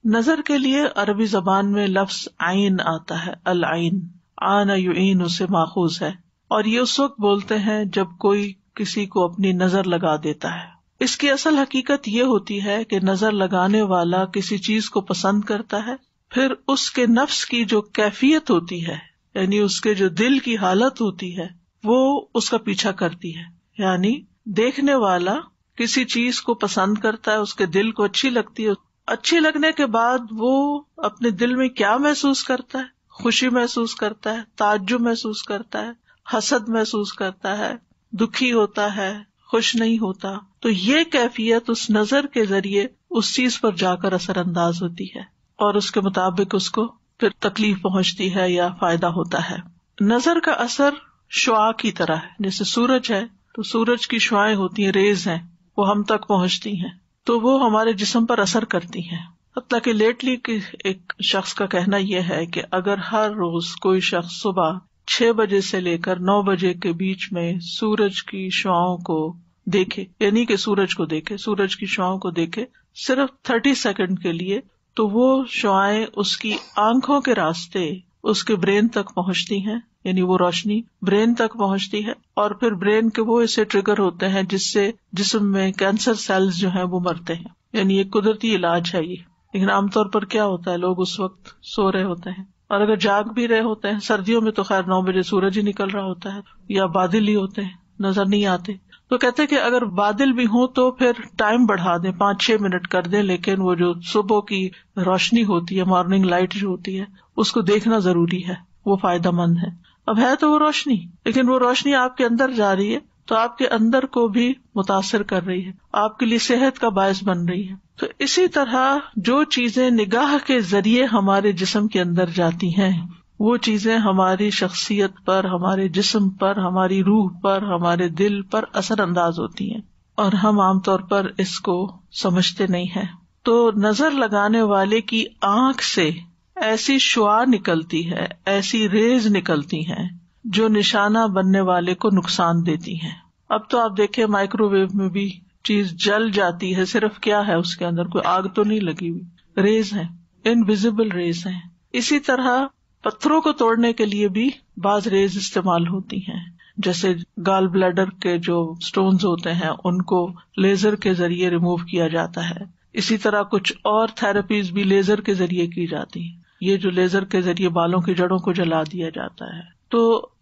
نظر کے لیے عربی زبان میں لفظ عین آتا ہے، العین، عان یعین سے ماخوذ ہے، اور یہ اس وقت بولتے ہیں جب کوئی کسی کو اپنی نظر لگا دیتا ہے۔ اس کی اصل حقیقت یہ ہوتی ہے کہ نظر لگانے والا کسی چیز کو پسند کرتا ہے، پھر اس کے نفس کی جو کیفیت ہوتی ہے، یعنی اس کے جو دل کی حالت ہوتی ہے، وہ اس کا پیچھا کرتی ہے۔ یعنی دیکھنے والا کسی چیز کو پسند کرتا ہے، اس کے دل کو اچھی لگتی ہے، اچھی لگنے کے بعد وہ اپنے دل میں کیا محسوس کرتا ہے؟ خوشی محسوس کرتا ہے، تعجب محسوس کرتا ہے، حسد محسوس کرتا ہے، دکھی ہوتا ہے، خوش نہیں ہوتا۔ تو یہ کیفیت اس نظر کے ذریعے اس چیز پر جا کر اثر انداز ہوتی ہے، اور اس کے مطابق اس کو پھر تکلیف پہنچتی ہے یا فائدہ ہوتا ہے۔ نظر کا اثر شعاع کی طرح ہے، جیسے سورج ہے تو سورج کی شعاعیں ہوتی ہیں، ریز ہیں، وہ ہم تک پہنچتی ہیں تو وہ ہمارے جسم پر اثر کرتی ہیں۔ حتیٰ کہ لیٹلی ایک شخص کا کہنا یہ ہے کہ اگر ہر روز کوئی شخص صبح 6 بجے سے لے کر 9 بجے کے بیچ میں سورج کی شعاؤں کو دیکھے، یعنی کہ سورج کو دیکھے، سورج کی شعاؤں کو دیکھے صرف 30 سیکنڈ کے لیے، تو وہ شعاعیں اس کی آنکھوں کے راستے اس کے برین تک پہنچتی ہیں، یعنی وہ روشنی برین تک پہنچتی ہے، اور پھر برین کے وہ اسے ٹریگر ہوتے ہیں جس سے جسم میں کینسر سیلز جو ہیں وہ مرتے ہیں۔ یعنی ایک قدرتی علاج ہے یہ، لیکن عام طور پر کیا ہوتا ہے، لوگ اس وقت سو رہے ہوتے ہیں، اور اگر جاگ بھی رہے ہوتے ہیں، سردیوں میں تو خیر 9 بجے سورج ہی نکل رہا ہوتا ہے، یا بادل ہی ہوتے ہیں، نظر نہیں آتے۔ تو کہتے کہ اگر بادل بھی ہوں تو پھر ٹائم بڑھا دیں، 5-6 منٹ کر دیں، لیکن وہ جو صبح کی روشنی ہوتی ہے، مارننگ لائٹ جو ہوتی ہے، اس کو دیکھنا ضروری ہے، وہ فائدہ مند ہے۔ اب ہے تو وہ روشنی، لیکن وہ روشنی آپ کے اندر جا رہی ہے تو آپ کے اندر کو بھی متاثر کر رہی ہے، آپ کے لیے صحت کا باعث بن رہی ہے۔ تو اسی طرح جو چیزیں نگاہ کے ذریعے ہمارے جسم کے اندر جاتی ہیں، وہ چیزیں ہماری شخصیت پر، ہمارے جسم پر، ہماری روح پر، ہمارے دل پر اثر انداز ہوتی ہیں، اور ہم عام طور پر اس کو سمجھتے نہیں ہیں۔ تو نظر لگانے والے کی آنکھ سے ایسی شعاع نکلتی ہے، ایسی ریز نکلتی ہیں جو نشانہ بننے والے کو نقصان دیتی ہیں۔ اب تو آپ دیکھیں مائکرو ویو میں بھی چیز جل جاتی ہے، صرف کیا ہے اس کے اندر، کوئی آگ تو نہیں لگی ہوئی، ریز ہیں، انویزیبل ریز ہیں۔ اسی طرح پتھروں کو توڑنے کے لیے بھی بعض ریز استعمال ہوتی ہیں، جیسے گال بلیڈر کے جو سٹونز ہوتے ہیں ان کو لیزر کے ذریعے ریموو کیا جاتا ہے۔ اسی طرح کچھ اور تھراپیز بھی لیزر کے ذریعے کی جاتی ہیں، یہ جو لیزر کے ذریعے بالوں کی جڑوں کو جلا دیا جاتا ہے۔ تو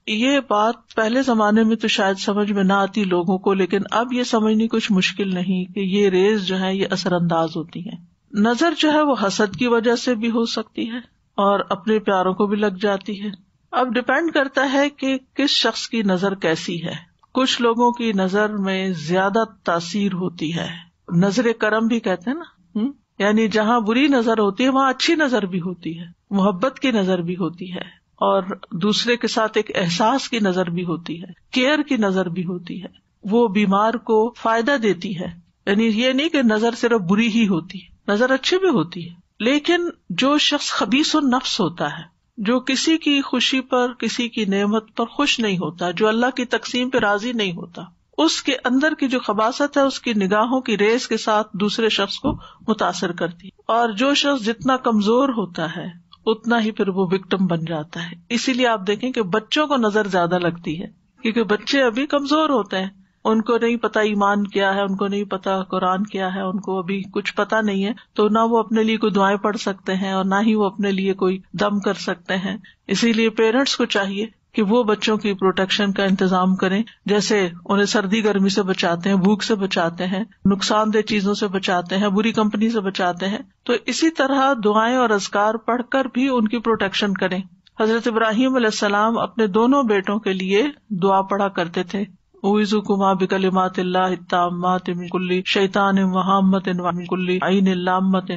یہ بات پہلے زمانے میں تو شاید سمجھ میں نہ آتی لوگوں کو، لیکن اب یہ سمجھنی کچھ مشکل نہیں کہ یہ ریز جو ہے یہ اثر انداز ہوتی ہیں۔ نظر جو ہے وہ حسد کی وجہ سے بھی ہو سکتی ہے، اور اپنے پیاروں کو بھی لگ جاتی ہے۔ اب ڈپینڈ کرتا ہے کہ کس شخص کی نظر کیسی ہے۔ کچھ لوگوں کی نظر میں زیادہ تاثیر ہوتی ہے، نظر کرم بھی کہتے ہیں نا، یعنی جہاں بری نظر ہوتی ہے وہاں اچھی نظر بھی ہوتی ہے، محبت کی نظر بھی ہوتی ہے، اور دوسرے کے ساتھ ایک احساس کی نظر بھی ہوتی ہے، کیئر کی نظر بھی ہوتی ہے، وہ بیمار کو فائدہ دیتی ہے۔ یعنی یہ نہیں کہ نظر صرف بری ہی ہوتی ہے، نظر اچھی بھی ہوتی ہے، لیکن جو شخص خبیث النفس ہوتا ہے، جو کسی کی خوشی پر، کسی کی نعمت پر خوش نہیں ہوتا، جو اللہ کی تقسیم پہ راضی نہیں ہوتا، اس کے اندر کی جو خباثت ہے اس کی نگاہوں کی ریز کے ساتھ دوسرے شخص کو متاثر کرتی ہے، اور جو شخص جتنا کمزور ہوتا ہے اتنا ہی پھر وہ وکٹم بن جاتا ہے۔ اسی لیے آپ دیکھیں کہ بچوں کو نظر زیادہ لگتی ہے، کیونکہ بچے ابھی کمزور ہوتے ہیں، ان کو نہیں پتا ایمان کیا ہے، ان کو نہیں پتا قرآن کیا ہے، ان کو ابھی کچھ پتا نہیں ہے، تو نہ وہ اپنے لیے کوئی دعائیں پڑھ سکتے ہیں اور نہ ہی وہ اپنے لیے کوئی دم کر سکتے ہیں۔ اسی لیے پیرنٹس کو چاہیے کہ وہ بچوں کی پروٹیکشن کا انتظام کریں، جیسے انہیں سردی گرمی سے بچاتے ہیں، بھوک سے بچاتے ہیں، نقصان دہ چیزوں سے بچاتے ہیں، بری کمپنی سے بچاتے ہیں، تو اسی طرح دعائیں اور اذکار پڑھ کر بھی ان کی پروٹیکشن کریں۔ حضرت ابراہیم علیہ السلام اپنے دونوں بیٹوں کے لیے دعا پڑھا کرتے تھے، اعوذکما بکلمات اللہ التامات من کل شیطان وہامۃ ومن کل عین لامۃ۔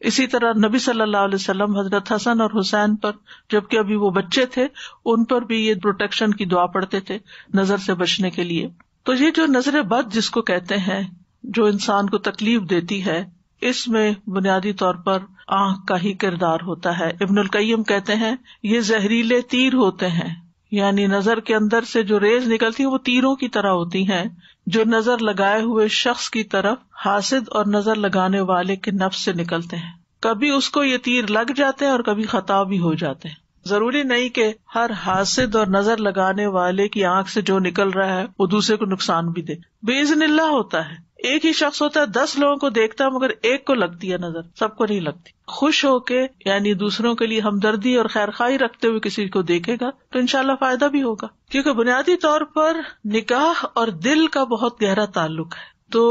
اسی طرح نبی صلی اللہ علیہ وسلم حضرت حسن اور حسین پر، جبکہ ابھی وہ بچے تھے، ان پر بھی یہ پروٹیکشن کی دعا پڑھتے تھے نظر سے بچنے کے لیے۔ تو یہ جو نظر بد جس کو کہتے ہیں، جو انسان کو تکلیف دیتی ہے، اس میں بنیادی طور پر آنکھ کا ہی کردار ہوتا ہے۔ ابن القیم کہتے ہیں یہ زہریلے تیر ہوتے ہیں، یعنی نظر کے اندر سے جو ریز نکلتی ہیں وہ تیروں کی طرح ہوتی ہیں، جو نظر لگائے ہوئے شخص کی طرف حاسد اور نظر لگانے والے کے نفس سے نکلتے ہیں۔ کبھی اس کو یہ تیر لگ جاتے ہیں اور کبھی خطا بھی ہو جاتے ہیں. ضروری نہیں کہ ہر حاسد اور نظر لگانے والے کی آنکھ سے جو نکل رہا ہے وہ دوسرے کو نقصان بھی دے. باذن اللہ ہوتا ہے. ایک ہی شخص ہوتا ہے 10 لوگوں کو دیکھتا ہے مگر ایک کو لگتی ہے نظر, سب کو نہیں لگتی. خوش ہو کے یعنی دوسروں کے لیے ہمدردی اور خیرخواہی رکھتے ہوئے کسی کو دیکھے گا تو انشاءاللہ فائدہ بھی ہوگا, کیونکہ بنیادی طور پر نگاہ اور دل کا بہت گہرا تعلق ہے. تو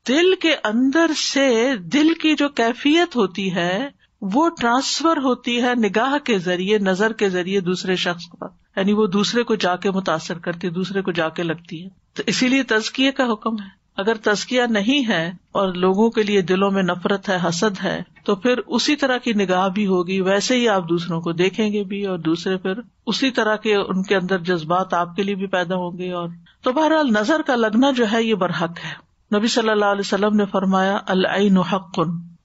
دل کے اندر سے دل کی جو کیفیت ہوتی ہے وہ ٹرانسفر ہوتی ہے نگاہ کے ذریعے, نظر کے ذریعے دوسرے شخص پر, یعنی وہ دوسرے کو جا کے متاثر کرتی ہے, دوسرے کو جا کے لگتی ہے. تو اسی لیے تزکیے کا حکم ہے. اگر تزکیہ نہیں ہے اور لوگوں کے لیے دلوں میں نفرت ہے, حسد ہے, تو پھر اسی طرح کی نگاہ بھی ہوگی, ویسے ہی آپ دوسروں کو دیکھیں گے بھی اور دوسرے پھر اسی طرح کے ان کے اندر جذبات آپ کے لیے بھی پیدا ہوں گے. اور تو بہرحال نظر کا لگنا جو ہے یہ برحق ہے. نبی صلی اللہ علیہ وسلم نے فرمایا العین حق,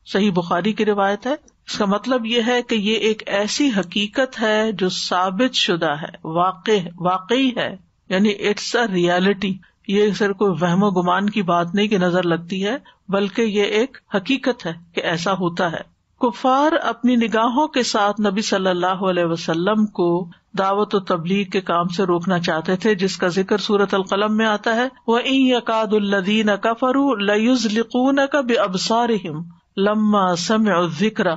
صحیح بخاری کی روایت ہے. اس کا مطلب یہ ہے کہ یہ ایک ایسی حقیقت ہے جو ثابت شدہ ہے, واقعی ہے, یعنی اٹس اے ریالٹی. یہ صرف کوئی وہم و گمان کی بات نہیں کہ نظر لگتی ہے, بلکہ یہ ایک حقیقت ہے کہ ایسا ہوتا ہے. کفار اپنی نگاہوں کے ساتھ نبی صلی اللہ علیہ وسلم کو دعوت و تبلیغ کے کام سے روکنا چاہتے تھے, جس کا ذکر سورۃ القلم میں آتا ہے. وَإِن يَكَادُ الَّذِينَ كَفَرُوا لَيُزْلِقُونَكَ بِأَبْصَارِهِمْ لَمَّا سَمِعُوا الذِّكْرَ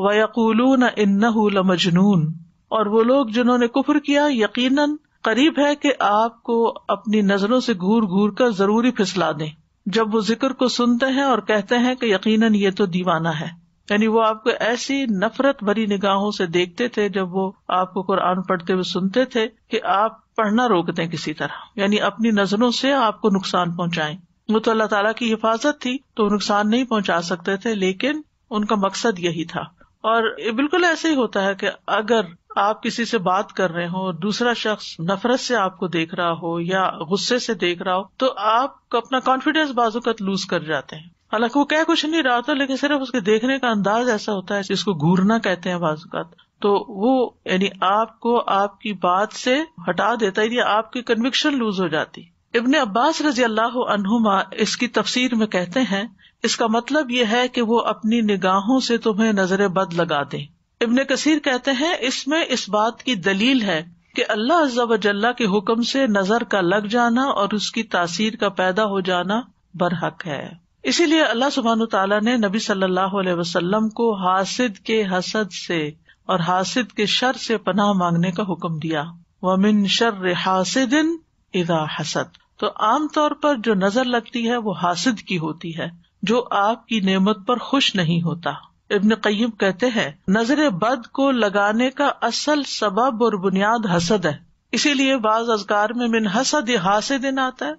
وَيَقُولُونَ إِنَّهُ لَمَجْنُونٌ. اور وہ لوگ جنہوں نے کفر کیا یقیناً قریب ہے کہ آپ کو اپنی نظروں سے گور گور کر ضروری پھسلا دیں جب وہ ذکر کو سنتے ہیں اور کہتے ہیں کہ یقیناً یہ تو دیوانہ ہے. یعنی وہ آپ کو ایسی نفرت بھری نگاہوں سے دیکھتے تھے جب وہ آپ کو قرآن پڑھتے ہوئے سنتے تھے کہ آپ پڑھنا روک دیں کسی طرح, یعنی اپنی نظروں سے آپ کو نقصان پہنچائیں. وہ تو اللہ تعالیٰ کی حفاظت تھی تو نقصان نہیں پہنچا سکتے تھے, لیکن ان کا مقصد یہی تھا. اور بالکل ایسے ہی ہوتا ہے کہ اگر آپ کسی سے بات کر رہے ہوں اور دوسرا شخص نفرت سے آپ کو دیکھ رہا ہو یا غصے سے دیکھ رہا ہو تو آپ کو اپنا کانفیڈینس بعض اوقات لوز کر جاتے ہیں. حالانکہ وہ کہہ کچھ نہیں رہا ہوتا, لیکن صرف اس کے دیکھنے کا انداز ایسا ہوتا ہے جس کو گھورنا کہتے ہیں بعض اوقات, تو وہ یعنی آپ کو آپ کی بات سے ہٹا دیتا ہے, یعنی آپ کی کنوکشن لوز ہو جاتی. ابن عباس رضی اللہ عنہما اس کی تفسیر میں کہتے ہیں اس کا مطلب یہ ہے کہ وہ اپنی نگاہوں سے تمہیں نظر بد لگا دیں. ابن کثیر کہتے ہیں اس میں اس بات کی دلیل ہے کہ اللہ عز و جل کے حکم سے نظر کا لگ جانا اور اس کی تاثیر کا پیدا ہو جانا برحق ہے. اسی لیے اللہ سبحانہ تعالیٰ نے نبی صلی اللہ علیہ وسلم کو حاسد کے حسد سے اور حاسد کے شر سے پناہ مانگنے کا حکم دیا. وَمِن شَرِّ حَاسِدٍ اِذَا حَسَدَ. تو عام طور پر جو نظر لگتی ہے وہ حاسد کی ہوتی ہے جو آپ کی نعمت پر خوش نہیں ہوتا. ابن قیم کہتے ہیں نظر بد کو لگانے کا اصل سبب اور بنیاد حسد ہے. اسی لیے بعض اذکار میں من حسد حاسد آتا ہے,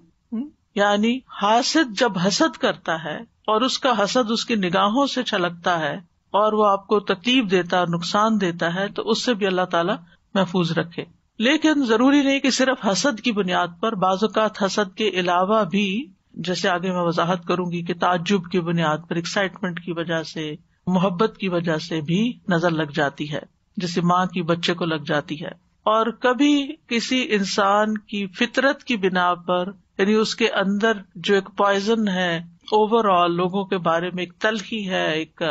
یعنی حاسد جب حسد کرتا ہے اور اس کا حسد اس کی نگاہوں سے چھلکتا ہے اور وہ آپ کو تکلیف دیتا ہے اور نقصان دیتا ہے تو اس سے بھی اللہ تعالیٰ محفوظ رکھے. لیکن ضروری نہیں کہ صرف حسد کی بنیاد پر, بعض اوقات حسد کے علاوہ بھی, جیسے آگے میں وضاحت کروں گی کہ تعجب کی بنیاد پر, ایکسائٹمنٹ کی وجہ سے, محبت کی وجہ سے بھی نظر لگ جاتی ہے, جیسے ماں کی بچے کو لگ جاتی ہے. اور کبھی کسی انسان کی فطرت کی بنا پر, یعنی اس کے اندر جو ایک پوائزن ہے اوور آل لوگوں کے بارے میں, ایک تلخی ہے, ایک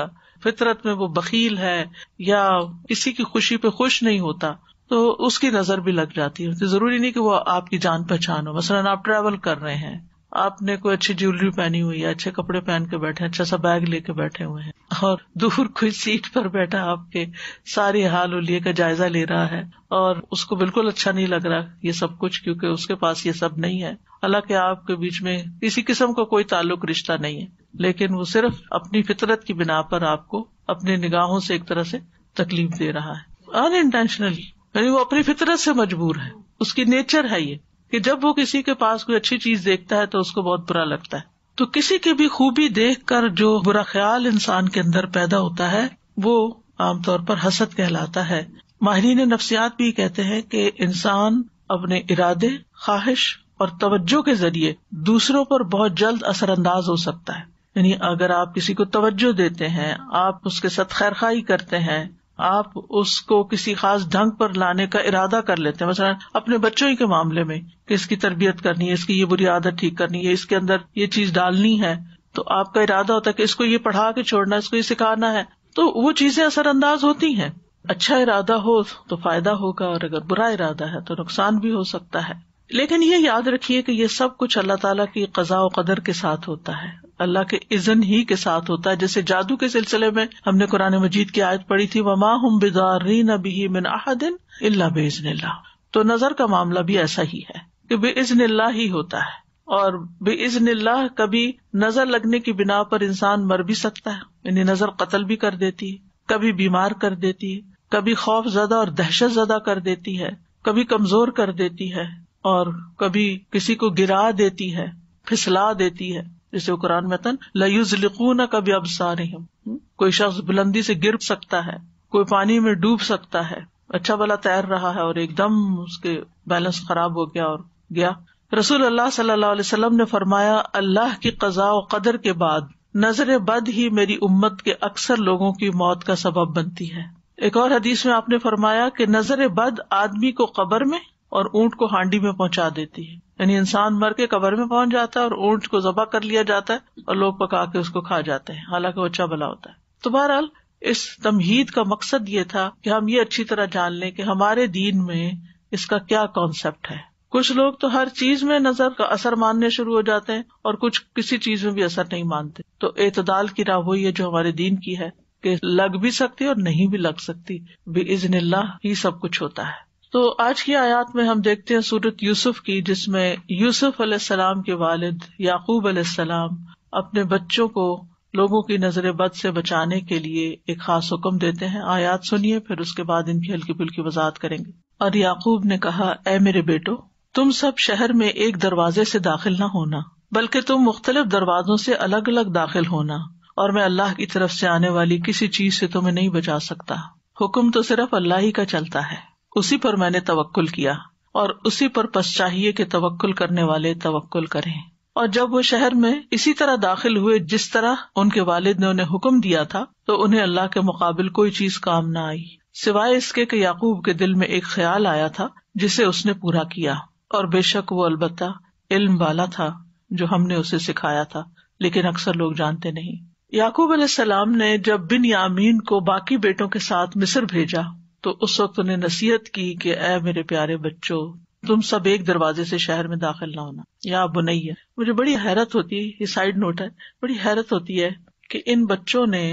فطرت میں وہ بخیل ہے یا کسی کی خوشی پہ خوش نہیں ہوتا, تو اس کی نظر بھی لگ جاتی ہے. ضروری نہیں کہ وہ آپ کی جان پہچان ہو. مثلاً آپ ٹریول کر رہے ہیں, آپ نے کوئی اچھی جیولری پہنی ہوئی ہے, اچھے کپڑے پہن کے بیٹھے, اچھا سا بیگ لے کے بیٹھے ہوئے ہیں, اور دور کوئی سیٹ پر بیٹھا آپ کے ساری حال ولیے کا جائزہ لے رہا ہے اور اس کو بالکل اچھا نہیں لگ رہا یہ سب کچھ, کیونکہ اس کے پاس یہ سب نہیں ہے. حالانکہ آپ کے بیچ میں کسی قسم کا کوئی تعلق رشتہ نہیں ہے, لیکن وہ صرف اپنی فطرت کی بنا پر آپ کو اپنی نگاہوں سے ایک طرح سے تکلیف دے رہا ہے ان انٹینشنلی, یعنی وہ اپنی فطرت سے مجبور ہے, اس کی نیچر ہے یہ کہ جب وہ کسی کے پاس کوئی اچھی چیز دیکھتا ہے تو اس کو بہت برا لگتا ہے. تو کسی کی بھی خوبی دیکھ کر جو برا خیال انسان کے اندر پیدا ہوتا ہے وہ عام طور پر حسد کہلاتا ہے. ماہرین نفسیات بھی کہتے ہیں کہ انسان اپنے ارادے, خواہش اور توجہ کے ذریعے دوسروں پر بہت جلد اثر انداز ہو سکتا ہے. یعنی اگر آپ کسی کو توجہ دیتے ہیں, آپ اس کے ساتھ خیرخواہی کرتے ہیں, آپ اس کو کسی خاص ڈھنگ پر لانے کا ارادہ کر لیتے ہیں, مثلا اپنے بچوں ہی کے معاملے میں کہ اس کی تربیت کرنی ہے, اس کی یہ بری عادت ٹھیک کرنی ہے, اس کے اندر یہ چیز ڈالنی ہے, تو آپ کا ارادہ ہوتا ہے کہ اس کو یہ پڑھا کے چھوڑنا ہے, اس کو یہ سکھانا ہے, تو وہ چیزیں اثر انداز ہوتی ہیں. اچھا ارادہ ہو تو فائدہ ہوگا، اور اگر برا ارادہ ہے تو نقصان بھی ہو سکتا ہے. لیکن یہ یاد رکھیے کہ یہ سب کچھ اللہ تعالیٰ کی قضاء و قدر کے ساتھ ہوتا ہے، اللہ کے اذن ہی کے ساتھ ہوتا ہے. جیسے جادو کے سلسلے میں ہم نے قرآن مجید کی آیت پڑھی تھی، وما ہم بضارین بہ من احد الا باذن اللہ. تو نظر کا معاملہ بھی ایسا ہی ہے کہ باذن اللہ ہی ہوتا ہے، اور باذن اللہ کبھی نظر لگنے کی بنا پر انسان مر بھی سکتا ہے، یعنی نظر قتل بھی کر دیتی ہے، کبھی بیمار کر دیتی ہے، کبھی خوف زدہ اور دہشت زدہ کر دیتی ہے، کبھی کمزور کر دیتی ہے، اور کبھی کسی کو گرا دیتی ہے، پھسلا دیتی ہے. جیسے قرآن میں لَيُزْلِقُونَكَ بِأَبْصَارِهِمْ، کوئی شخص بلندی سے گر سکتا ہے، کوئی پانی میں ڈوب سکتا ہے، اچھا بھلا تیر رہا ہے اور ایک دم اس کے بیلنس خراب ہو گیا اور گیا. رسول اللہ صلی اللہ علیہ وسلم نے فرمایا، اللہ کی قضاء و قدر کے بعد نظر بد ہی میری امت کے اکثر لوگوں کی موت کا سبب بنتی ہے. ایک اور حدیث میں آپ نے فرمایا کہ نظر بد آدمی کو قبر میں اور اونٹ کو ہانڈی میں پہنچا دیتی ہے، یعنی انسان مر کے قبر میں پہنچ جاتا ہے اور اونٹ کو ذبح کر لیا جاتا ہے اور لوگ پکا کے اس کو کھا جاتے ہیں، حالانکہ وہ اچھا بھلا ہوتا ہے. تو بہرحال اس تمہید کا مقصد یہ تھا کہ ہم یہ اچھی طرح جان لیں کہ ہمارے دین میں اس کا کیا کانسیپٹ ہے. کچھ لوگ تو ہر چیز میں نظر کا اثر ماننے شروع ہو جاتے ہیں اور کچھ کسی چیز میں بھی اثر نہیں مانتے. تو اعتدال کی راہ وہی ہے جو ہمارے دین کی ہے کہ لگ بھی سکتی اور نہیں بھی لگ سکتی، باذن اللہ ہی سب کچھ ہوتا ہے. تو آج کی آیات میں ہم دیکھتے ہیں سورۃ یوسف کی، جس میں یوسف علیہ السلام کے والد یعقوب علیہ السلام اپنے بچوں کو لوگوں کی نظر بد سے بچانے کے لیے ایک خاص حکم دیتے ہیں. آیات سنیے، پھر اس کے بعد ان کی ہلکی پھلکی وضاحت کریں گے. اور یعقوب نے کہا، اے میرے بیٹو، تم سب شہر میں ایک دروازے سے داخل نہ ہونا، بلکہ تم مختلف دروازوں سے الگ الگ داخل ہونا، اور میں اللہ کی طرف سے آنے والی کسی چیز سے تمہیں نہیں بچا سکتا. حکم تو صرف اللہ ہی کا چلتا ہے، اسی پر میں نے توکل کیا، اور اسی پر پس چاہیے کہ توکل کرنے والے توکل کریں. اور جب وہ شہر میں اسی طرح داخل ہوئے جس طرح ان کے والد نے انہیں حکم دیا تھا، تو انہیں اللہ کے مقابل کوئی چیز کام نہ آئی، سوائے اس کے کہ یعقوب کے دل میں ایک خیال آیا تھا جسے اس نے پورا کیا. اور بے شک وہ البتہ علم والا تھا جو ہم نے اسے سکھایا تھا، لیکن اکثر لوگ جانتے نہیں. یعقوب علیہ السلام نے جب بنیامین کو باقی بیٹوں کے ساتھ مصر بھیجا تو اس وقت انہیں نصیحت کی کہ اے میرے پیارے بچوں، تم سب ایک دروازے سے شہر میں داخل نہ ہونا. یا بنیہ، مجھے بڑی حیرت ہوتی ہے، یہ سائیڈ نوٹ ہے، بڑی حیرت ہوتی ہے کہ ان بچوں نے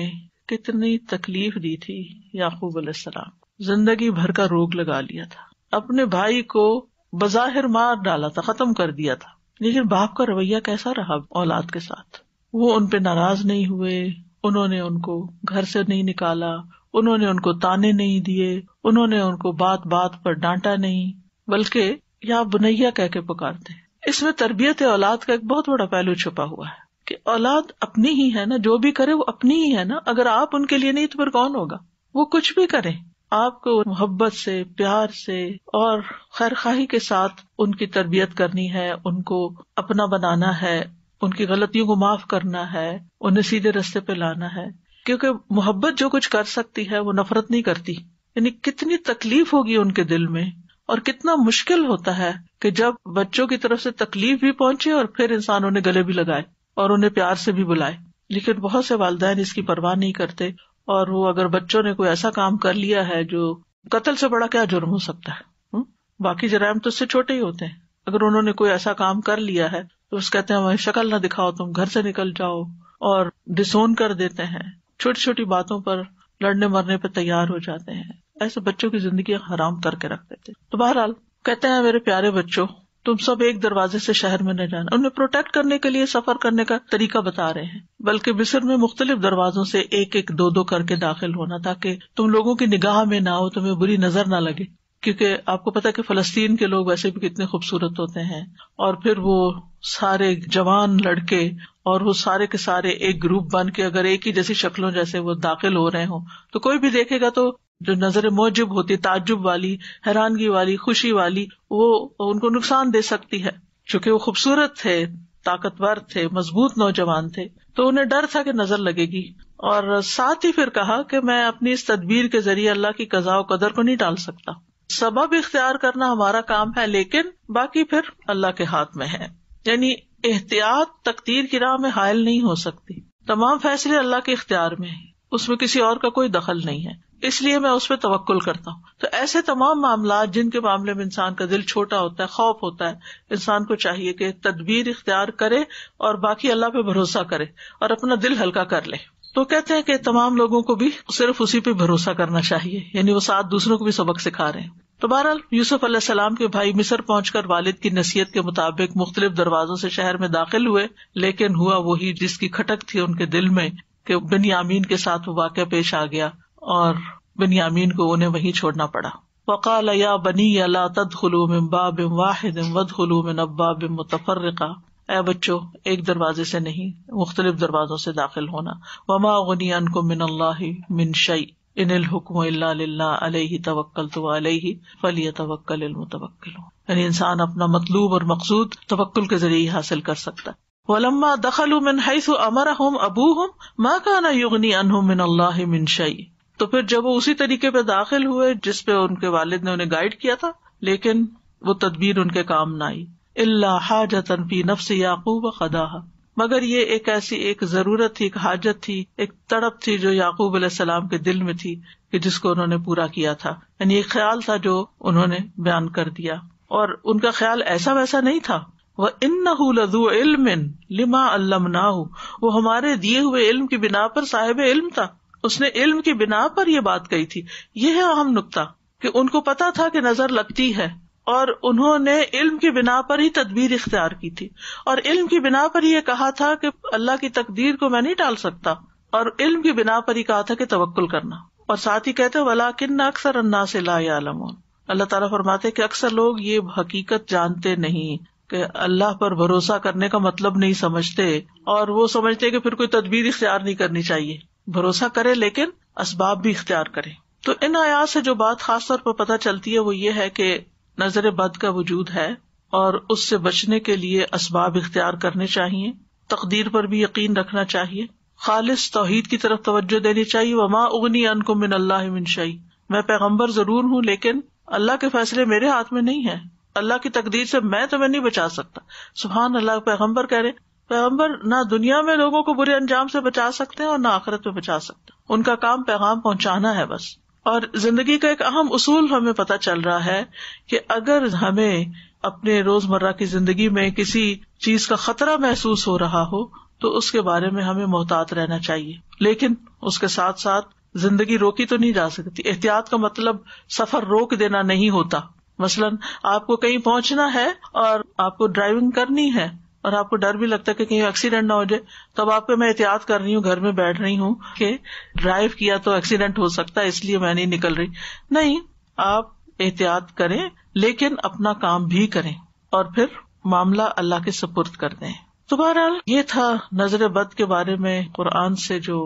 کتنی تکلیف دی تھی. یعقوب علیہ السلام زندگی بھر کا روگ لگا لیا تھا، اپنے بھائی کو بظاہر مار ڈالا تھا، ختم کر دیا تھا، لیکن باپ کا رویہ کیسا رہا اولاد کے ساتھ؟ وہ ان پہ ناراض نہیں ہوئے، انہوں نے ان کو گھر سے نہیں نکالا، انہوں نے ان کو تانے نہیں دیے، انہوں نے ان کو بات بات پر ڈانٹا نہیں، بلکہ یا بنیا کہہ کے پکارتے ہیں. اس میں تربیت اولاد کا ایک بہت بڑا پہلو چھپا ہوا ہے کہ اولاد اپنی ہی ہے نا، جو بھی کرے وہ اپنی ہی ہے نا. اگر آپ ان کے لیے نہیں تو پھر کون ہوگا؟ وہ کچھ بھی کریں، آپ کو محبت سے، پیار سے اور خیر خواہی کے ساتھ ان کی تربیت کرنی ہے، ان کو اپنا بنانا ہے، ان کی غلطیوں کو معاف کرنا ہے، انہیں سیدھے راستے پہ لانا ہے. کیونکہ محبت جو کچھ کر سکتی ہے وہ نفرت نہیں کرتی. یعنی کتنی تکلیف ہوگی ان کے دل میں، اور کتنا مشکل ہوتا ہے کہ جب بچوں کی طرف سے تکلیف بھی پہنچے اور پھر انسان انہیں گلے بھی لگائے اور انہیں پیار سے بھی بلائے. لیکن بہت سے والدین اس کی پرواہ نہیں کرتے، اور وہ اگر بچوں نے کوئی ایسا کام کر لیا ہے جو قتل سے بڑا کیا جرم ہو سکتا ہے، باقی جرائم تو اس سے چھوٹے ہی ہوتے ہیں، اگر انہوں نے کوئی ایسا کام کر لیا ہے تو اس کہتے ہیں شکل نہ دکھاؤ، تم گھر سے نکل جاؤ، اور ڈسون کر دیتے ہیں، چھوٹی چھوٹی باتوں پر لڑنے مرنے پہ تیار ہو جاتے ہیں. ایسے بچوں کی زندگی حرام کر کے رکھ دیتے. تو بہرحال کہتے ہیں میرے پیارے بچوں، تم سب ایک دروازے سے شہر میں نہ جانا. انہیں پروٹیکٹ کرنے کے لیے سفر کرنے کا طریقہ بتا رہے ہیں، بلکہ مصر میں مختلف دروازوں سے ایک ایک دو دو کر کے داخل ہونا، تاکہ تم لوگوں کی نگاہ میں نہ ہو، تمہیں بری نظر نہ لگے. کیونکہ آپ کو پتا کہ فلسطین کے لوگ ویسے بھی کتنے خوبصورت ہوتے ہیں، اور پھر وہ سارے جوان لڑکے اور وہ سارے کے سارے ایک گروپ بن کے اگر ایک ہی جیسی شکلوں جیسے وہ داخل ہو رہے ہوں تو کوئی بھی دیکھے گا تو جو نظر موجب ہوتی، تعجب والی، حیرانگی والی، خوشی والی، وہ ان کو نقصان دے سکتی ہے. چونکہ وہ خوبصورت تھے، طاقتور تھے، مضبوط نوجوان تھے، تو انہیں ڈر تھا کہ نظر لگے گی. اور ساتھ ہی پھر کہا کہ میں اپنی اس تدبیر کے ذریعے اللہ کی قضاء و قدر کو نہیں ٹال سکتا. سبب اختیار کرنا ہمارا کام ہے، لیکن باقی پھر اللہ کے ہاتھ میں ہے. یعنی احتیاط تقدیر کی راہ میں حائل نہیں ہو سکتی. تمام فیصلے اللہ کے اختیار میں ہیں، اس میں کسی اور کا کوئی دخل نہیں ہے، اس لیے میں اس پہ توکل کرتا ہوں. تو ایسے تمام معاملات جن کے معاملے میں انسان کا دل چھوٹا ہوتا ہے، خوف ہوتا ہے، انسان کو چاہیے کہ تدبیر اختیار کرے اور باقی اللہ پہ بھروسہ کرے اور اپنا دل ہلکا کر لے. تو کہتے ہیں کہ تمام لوگوں کو بھی صرف اسی پہ بھروسہ کرنا چاہیے، یعنی وہ ساتھ دوسروں کو بھی سبق سکھا رہے ہیں. تو بہرحال یوسف علیہ السلام کے بھائی مصر پہنچ کر والد کی نصیحت کے مطابق مختلف دروازوں سے شہر میں داخل ہوئے، لیکن ہوا وہی جس کی کھٹک تھی ان کے دل میں کہ بنیامین کے ساتھ وہ واقعہ پیش آ گیا اور بنیامین کو انہیں وہیں چھوڑنا پڑا. وقال یا بنی لا تدخلوا من باب واحد وادخلوا من ابواب متفرقہ، اے بچوں ایک دروازے سے نہیں مختلف دروازوں سے داخل ہونا. وما اغنی عنکم من اللہ من شیء ان الحکم الا للہ علیہ توکلت وعلیہ فلیتوکل المتوکلون. یعنی انسان اپنا مطلوب اور مقصود توکل کے ذریعے حاصل کر سکتا ہے. وَلَمَّا دَخَلُوا مِنْ حَيْثُ أَمَرَهُمْ أَبُوهُمْ مَا كَانَ يُغْنِي عَنْهُمْ مِنَ اللَّهِ مِنْ شَيْءٍ. تو پھر جب وہ اسی طریقے پہ داخل ہوئے جس پہ ان کے والد نے انہیں گائیڈ کیا تھا، لیکن وہ تدبیر ان کے کام نہ آئی. إِلَّا حَاجَةً فِي نَفْسِ يَعْقُوبَ قَضَاهَا، مگر یہ ایک ایسی ایک ضرورت تھی، ایک حاجت تھی، ایک تڑپ تھی جو یعقوب علیہ السلام کے دل میں تھی کہ جس کو انہوں نے پورا کیا تھا. یعنی ایک خیال تھا جو انہوں نے بیان کر دیا، اور ان کا خیال ایسا ویسا نہیں تھا. وَإِنَّهُ لَذُو عِلْمٍ لِمَا عَلَّمْنَاهُ، وہ ہمارے دیے ہوئے علم کی بنا پر صاحب علم تھا، اس نے علم کی بنا پر یہ بات کہی تھی. یہ ہے اہم نقطہ کہ ان کو پتا تھا کہ نظر لگتی ہے، اور انہوں نے علم کی بنا پر ہی تدبیر اختیار کی تھی، اور علم کی بنا پر یہ کہا تھا کہ اللہ کی تقدیر کو میں نہیں ٹال سکتا، اور علم کی بنا پر ہی کہا تھا کہ توکل کرنا. اور ساتھ ہی کہتے وَلَٰكِنَّ أَكْثَرَ النَّاسِ لَا يَعْلَمُونَ، اللہ تعالیٰ فرماتے کہ اکثر لوگ یہ حقیقت جانتے نہیں کہ اللہ پر بھروسہ کرنے کا مطلب نہیں سمجھتے، اور وہ سمجھتے کہ پھر کوئی تدبیر اختیار نہیں کرنی چاہیے. بھروسہ کرے لیکن اسباب بھی اختیار کرے. تو ان آیات سے جو بات خاص طور پر پتہ چلتی ہے وہ یہ ہے کہ نظر بد کا وجود ہے، اور اس سے بچنے کے لیے اسباب اختیار کرنے چاہیے، تقدیر پر بھی یقین رکھنا چاہیے، خالص توحید کی طرف توجہ دینی چاہیے. وما اغنی عنکم من اللہ من شیء، میں پیغمبر ضرور ہوں لیکن اللہ کے فیصلے میرے ہاتھ میں نہیں ہیں، اللہ کی تقدیر سے میں تمہیں نہیں بچا سکتا. سبحان اللہ. پیغمبر کہہ رہے پیغمبر نہ دنیا میں لوگوں کو برے انجام سے بچا سکتے ہیں اور نہ آخرت میں بچا سکتے، ان کا کام پیغام پہنچانا ہے بس. اور زندگی کا ایک اہم اصول ہمیں پتہ چل رہا ہے کہ اگر ہمیں اپنے روزمرہ کی زندگی میں کسی چیز کا خطرہ محسوس ہو رہا ہو تو اس کے بارے میں ہمیں محتاط رہنا چاہیے، لیکن اس کے ساتھ ساتھ زندگی روکی تو نہیں جا سکتی. احتیاط کا مطلب سفر روک دینا نہیں ہوتا. مثلاً آپ کو کہیں پہنچنا ہے اور آپ کو ڈرائیونگ کرنی ہے اور آپ کو ڈر بھی لگتا ہے کہ کہیں ایکسیڈنٹ نہ ہو جائے، تب آپ کو میں احتیاط کر رہی ہوں، گھر میں بیٹھ رہی ہوں کہ ڈرائیو کیا تو ایکسیڈنٹ ہو سکتا ہے اس لیے میں نہیں نکل رہی. نہیں، آپ احتیاط کریں لیکن اپنا کام بھی کریں اور پھر معاملہ اللہ کے سپرد کر دیں. تو بہرحال یہ تھا نظر بد کے بارے میں قرآن سے جو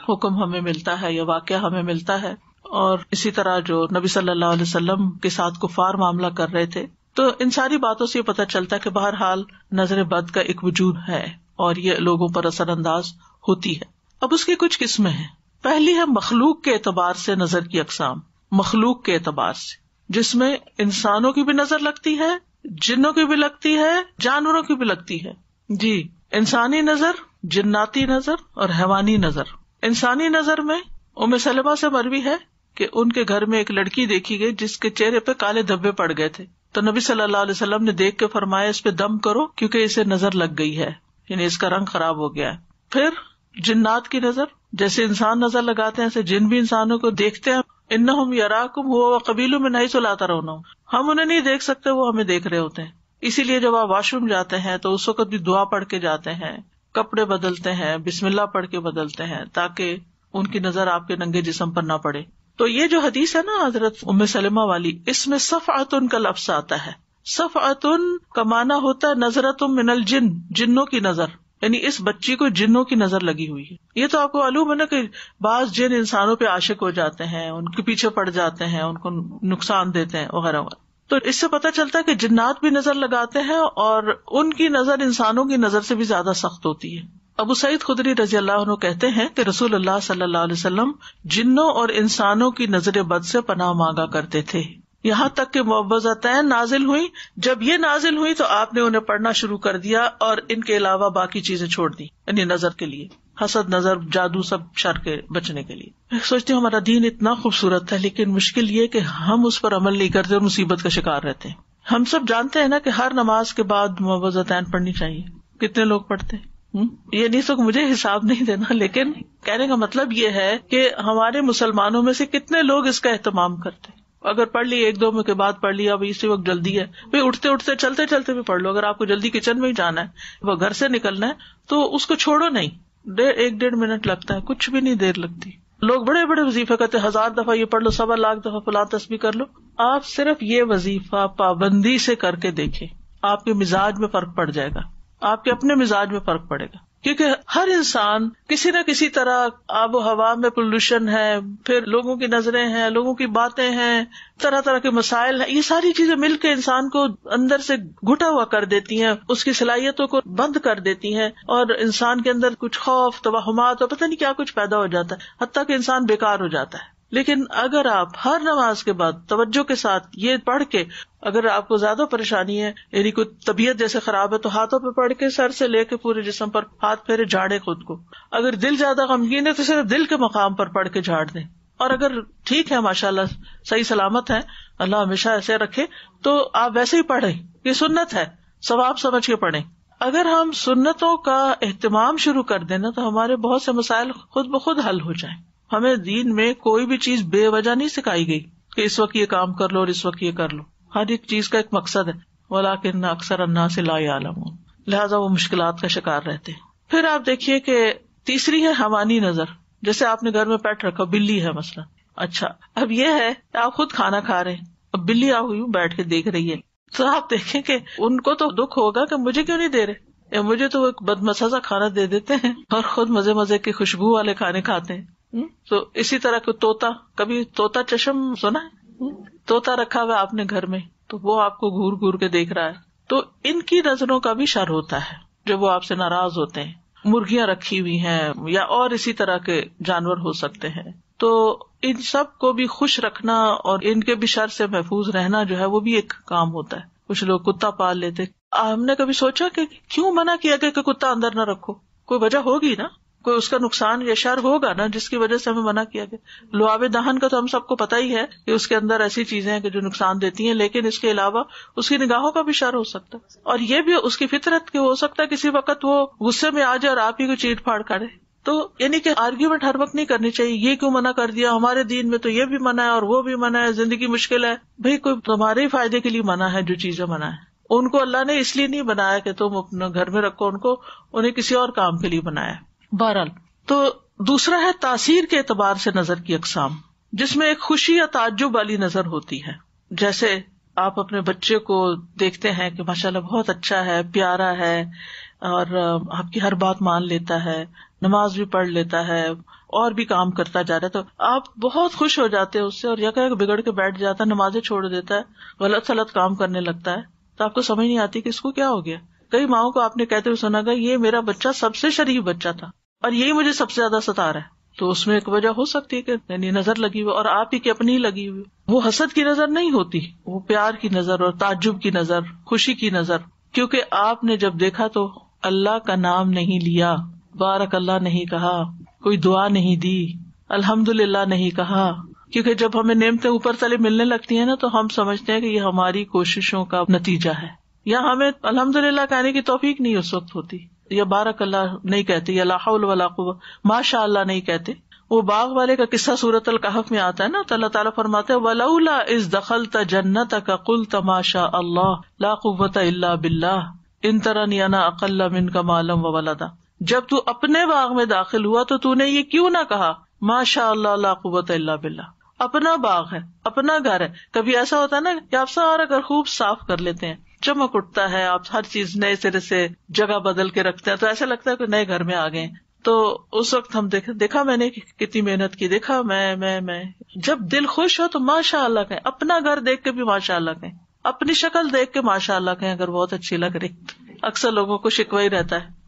حکم ہمیں ملتا ہے یا واقعہ ہمیں ملتا ہے، اور اسی طرح جو نبی صلی اللہ علیہ وسلم کے ساتھ کفار معاملہ کر رہے تھے. تو ان ساری باتوں سے یہ پتہ چلتا ہے کہ بہرحال نظر بد کا ایک وجود ہے اور یہ لوگوں پر اثر انداز ہوتی ہے. اب اس کی کچھ قسمیں ہیں. پہلی ہے مخلوق کے اعتبار سے نظر کی اقسام. مخلوق کے اعتبار سے جس میں انسانوں کی بھی نظر لگتی ہے، جنوں کی بھی لگتی ہے، جانوروں کی بھی لگتی ہے. جی، انسانی نظر، جناتی نظر اور حیوانی نظر. انسانی نظر میں ام سلمہ سے مروی ہے کہ ان کے گھر میں ایک لڑکی دیکھی گئی جس کے چہرے پہ کالے دھبے پڑ گئے تھے. تو نبی صلی اللہ علیہ وسلم نے دیکھ کے فرمایا اس پہ دم کرو کیونکہ اسے نظر لگ گئی ہے، یعنی اس کا رنگ خراب ہو گیا ہے. پھر جنات کی نظر، جیسے انسان نظر لگاتے ہیں ایسے جن بھی انسانوں کو دیکھتے ہیں. انہم یراکم ہوا وقبیل من حیث لا ترونہم، ہم انہیں نہیں دیکھ سکتے، وہ ہمیں دیکھ رہے ہوتے ہیں. اسی لیے جب آپ واش روم جاتے ہیں تو اس وقت بھی دعا پڑھ کے جاتے ہیں، کپڑے بدلتے ہیں، بسم اللہ پڑھ کے بدلتے ہیں تاکہ ان کی نظر آپ کے ننگے جسم پر نہ پڑے. تو یہ جو حدیث ہے نا حضرت ام سلمہ والی، اس میں صفعۃ کا لفظ آتا ہے. صفعۃ کا معنی ہوتا ہے نظرۃ من الجن، جنوں کی نظر، یعنی اس بچی کو جنوں کی نظر لگی ہوئی ہے. یہ تو آپ کو معلوم ہے نا کہ بعض جن انسانوں پہ عاشق ہو جاتے ہیں، ان کے پیچھے پڑ جاتے ہیں، ان کو نقصان دیتے ہیں وغیرہ وغیرہ. تو اس سے پتہ چلتا ہے کہ جنات بھی نظر لگاتے ہیں اور ان کی نظر انسانوں کی نظر سے بھی زیادہ سخت ہوتی ہے. ابو سعید خدری رضی اللہ عنہ کہتے ہیں کہ رسول اللہ صلی اللہ علیہ وسلم جنوں اور انسانوں کی نظر بد سے پناہ مانگا کرتے تھے، یہاں تک کہ معوذتین نازل ہوئی. جب یہ نازل ہوئی تو آپ نے انہیں پڑھنا شروع کر دیا اور ان کے علاوہ باقی چیزیں چھوڑ دی، یعنی نظر کے لیے. حسد، نظر، جادو، سب شر کے بچنے کے لیے. میں سوچتی ہوں ہمارا دین اتنا خوبصورت ہے، لیکن مشکل یہ کہ ہم اس پر عمل نہیں کرتے اور مصیبت کا شکار رہتے ہیں. ہم سب جانتے ہیں نا کہ ہر نماز کے بعد معوذتین پڑھنی چاہیے. کتنے لوگ پڑھتے ہیں؟ یہ نہیں تو مجھے حساب نہیں دینا، لیکن کہنے کا مطلب یہ ہے کہ ہمارے مسلمانوں میں سے کتنے لوگ اس کا اہتمام کرتے ہیں. اگر پڑھ لی 1-2 کے بعد پڑھ لیا، اب اسی وقت جلدی ہے، بھائی اٹھتے اٹھتے چلتے چلتے بھی پڑھ لو. اگر آپ کو جلدی کچن میں ہی جانا ہے، وہ گھر سے نکلنا ہے، تو اس کو چھوڑو نہیں. 1-1.5 منٹ لگتا ہے، کچھ بھی نہیں دیر لگتی. لوگ بڑے بڑے وظیفے کرتے، 1000 دفعہ یہ پڑھ لو، 1.25 دفعہ فلاں تسبیح کر لو. آپ صرف یہ وظیفہ پابندی سے کر کے دیکھیں، آپ کے مزاج میں فرق پڑ جائے گا، آپ کے اپنے مزاج میں فرق پڑے گا. کیونکہ ہر انسان کسی نہ کسی طرح، آب و ہوا میں پولوشن ہے، پھر لوگوں کی نظریں ہیں، لوگوں کی باتیں ہیں، طرح طرح کے مسائل ہیں، یہ ساری چیزیں مل کے انسان کو اندر سے گھٹا ہوا کر دیتی ہیں، اس کی صلاحیتوں کو بند کر دیتی ہیں، اور انسان کے اندر کچھ خوف، توہمات اور پتہ نہیں کیا کچھ پیدا ہو جاتا ہے، حتیٰ کہ انسان بیکار ہو جاتا ہے. لیکن اگر آپ ہر نماز کے بعد توجہ کے ساتھ یہ پڑھ کے، اگر آپ کو زیادہ پریشانی ہے، یعنی کوئی طبیعت جیسے خراب ہے، تو ہاتھوں پہ پڑھ کے سر سے لے کے پورے جسم پر ہاتھ پھیرے، جھاڑے خود کو. اگر دل زیادہ غمگین ہے تو صرف دل کے مقام پر پڑھ کے جھاڑ دیں. اور اگر ٹھیک ہے، ماشاءاللہ صحیح سلامت ہے، اللہ ہمیشہ ایسے رکھے، تو آپ ویسے ہی پڑھیں. یہ سنت ہے، ثواب سمجھ کے پڑھیں. اگر ہم سنتوں کا اہتمام شروع کر دیں نا، تو ہمارے بہت سے مسائل خود بخود حل ہو جائیں. ہمیں دین میں کوئی بھی چیز بے وجہ نہیں سکھائی گئی کہ اس وقت یہ کام کر لو اور اس وقت یہ کر لو. ہر ایک چیز کا ایک مقصد ہے. وَلَٰكِنَّ أَكْثَرَ النَّاسِ لَا يَعْلَمُونَ. لہٰذا وہ مشکلات کا شکار رہتے ہیں. پھر آپ دیکھیے کہ تیسری ہے حیوانی نظر. جیسے آپ نے گھر میں پیٹ رکھا، بلی ہے مثلا. اچھا، اب یہ ہے کہ آپ خود کھانا کھا رہے ہیں، اب بلی آپ ہوئی بیٹھ کے دیکھ رہی ہے، تو آپ دیکھیں کہ ان کو تو دکھ ہوگا کہ مجھے کیوں نہیں دے رہے، مجھے تو ایک بدمزہ کھانا دے دیتے ہیں اور خود مزے مزے کے خوشبو والے کھانے کھاتے ہیں. تو اسی طرح کو طوطا، کبھی طوطا چشم سنا ہے؟ طوطا رکھا ہوا آپ نے گھر میں، تو وہ آپ کو گھور گھور کے دیکھ رہا ہے. تو ان کی نظروں کا بھی شر ہوتا ہے جب وہ آپ سے ناراض ہوتے ہیں. مرغیاں رکھی ہوئی ہیں یا اور اسی طرح کے جانور ہو سکتے ہیں، تو ان سب کو بھی خوش رکھنا اور ان کے بھی شر سے محفوظ رہنا جو ہے وہ بھی ایک کام ہوتا ہے. کچھ لوگ کتا پال لیتے. ہم نے کبھی سوچا کہ کیوں منع کیا کہ کتا اندر نہ رکھو؟ کوئی وجہ ہوگی نا، کوئی اس کا نقصان یا شر ہوگا نا جس کی وجہ سے ہمیں منع کیا گیا. لعاب دہن کا تو ہم سب کو پتا ہی ہے کہ اس کے اندر ایسی چیزیں ہیں کہ جو نقصان دیتی ہیں، لیکن اس کے علاوہ اس کی نگاہوں کا بھی شر ہو سکتا ہے، اور یہ بھی اس کی فطرت کہ ہو سکتا ہے کسی وقت وہ غصے میں آ جائے اور آپ ہی کو چیٹ پھاڑ کرے. تو یعنی کہ آرگیومنٹ ہر وقت نہیں کرنی چاہیے، یہ کیوں منع کر دیا، ہمارے دین میں تو یہ بھی منع ہے اور وہ بھی منع ہے، زندگی مشکل ہے. بھئی کوئی تمہارے ہی فائدے کے لیے منع ہے جو چیزیں منع ہے. ان کو اللہ نے اس لیے نہیں بنایا کہ تم اپنے گھر میں رکھو ان کو، انہیں کسی اور کام کے لیے بنایا. بہرحال تو دوسرا ہے تاثیر کے اعتبار سے نظر کی اقسام، جس میں ایک خوشی یا تعجب والی نظر ہوتی ہے. جیسے آپ اپنے بچے کو دیکھتے ہیں کہ ماشاءاللہ بہت اچھا ہے، پیارا ہے، اور آپ کی ہر بات مان لیتا ہے، نماز بھی پڑھ لیتا ہے اور بھی کام کرتا جا رہا ہے، تو آپ بہت خوش ہو جاتے ہیں اس سے، اور یکا بگڑ کے بیٹھ جاتا ہے، نمازیں چھوڑ دیتا ہے، غلط سلط کام کرنے لگتا ہے، تو آپ کو سمجھ نہیں آتی کہ اس کو کیا ہو گیا. کئی ماؤں کو آپ نے کہتے ہوئے سنا گا یہ میرا بچہ سب سے شریف بچہ تھا اور یہی مجھے سب سے زیادہ ستا رہا ہے. تو اس میں ایک وجہ ہو سکتی ہے کہ یعنی نظر لگی ہوئی، اور آپ ہی کی اپنی لگی ہوئی. وہ حسد کی نظر نہیں ہوتی، وہ پیار کی نظر اور تعجب کی نظر، خوشی کی نظر. کیونکہ آپ نے جب دیکھا تو اللہ کا نام نہیں لیا، بارک اللہ نہیں کہا، کوئی دعا نہیں دی، الحمدللہ نہیں کہا. کیونکہ جب ہمیں نعمتیں اوپر تلے ملنے لگتی ہیں نا، تو ہم سمجھتے ہیں کہ یہ ہماری کوششوں کا نتیجہ ہے، یا ہمیں الحمدللہ کہنے کی توفیق نہیں اس وقت ہوتی، یا بارک اللہ نہیں کہتے، یا لا حول ولا قوة ماشاء اللہ نہیں کہتے. وہ باغ والے کا قصہ سورۃ الکہف میں آتا ہے نا، تو اللہ تعالیٰ فرماتے ہیں وَلَوْلَا إِذْ دَخَلْتَ جَنَّتَكَ قُلْتَ مَا شَاءَ اللَّهُ لَا قُوَّةَ إِلَّا بِاللَّهِ إِن تَرَنِي أَنَا أَقَلَّ مِنْكَ مَالًا وَوَلَدًا. جب تو اپنے باغ میں داخل ہوا تو تو نے یہ کیوں نہ کہا ما شاء اللہ لا قوة الا باللہ. اپنا باغ ہے، اپنا گھر ہے. کبھی ایسا ہوتا ہے نا کہ آپ سارا گھر خوب صاف کر لیتے ہیں، چمک اٹھتا ہے، آپ ہر چیز نئے سرے سے جگہ بدل کے رکھتے ہیں، تو ایسا لگتا ہے کہ نئے گھر میں آ گئے. تو اس وقت ہم دیکھا میں نے کتنی محنت کی، دیکھا میں جب دل خوش ہو تو ماشاء اللہ کہیں، اپنا گھر دیکھ کے بھی ماشاء اللہ کہیں، اپنی شکل دیکھ کے ماشاء اللہ کہیں اگر بہت اچھی لگ رہی. اکثر لوگوں کو شکوہ ہی رہتا ہے.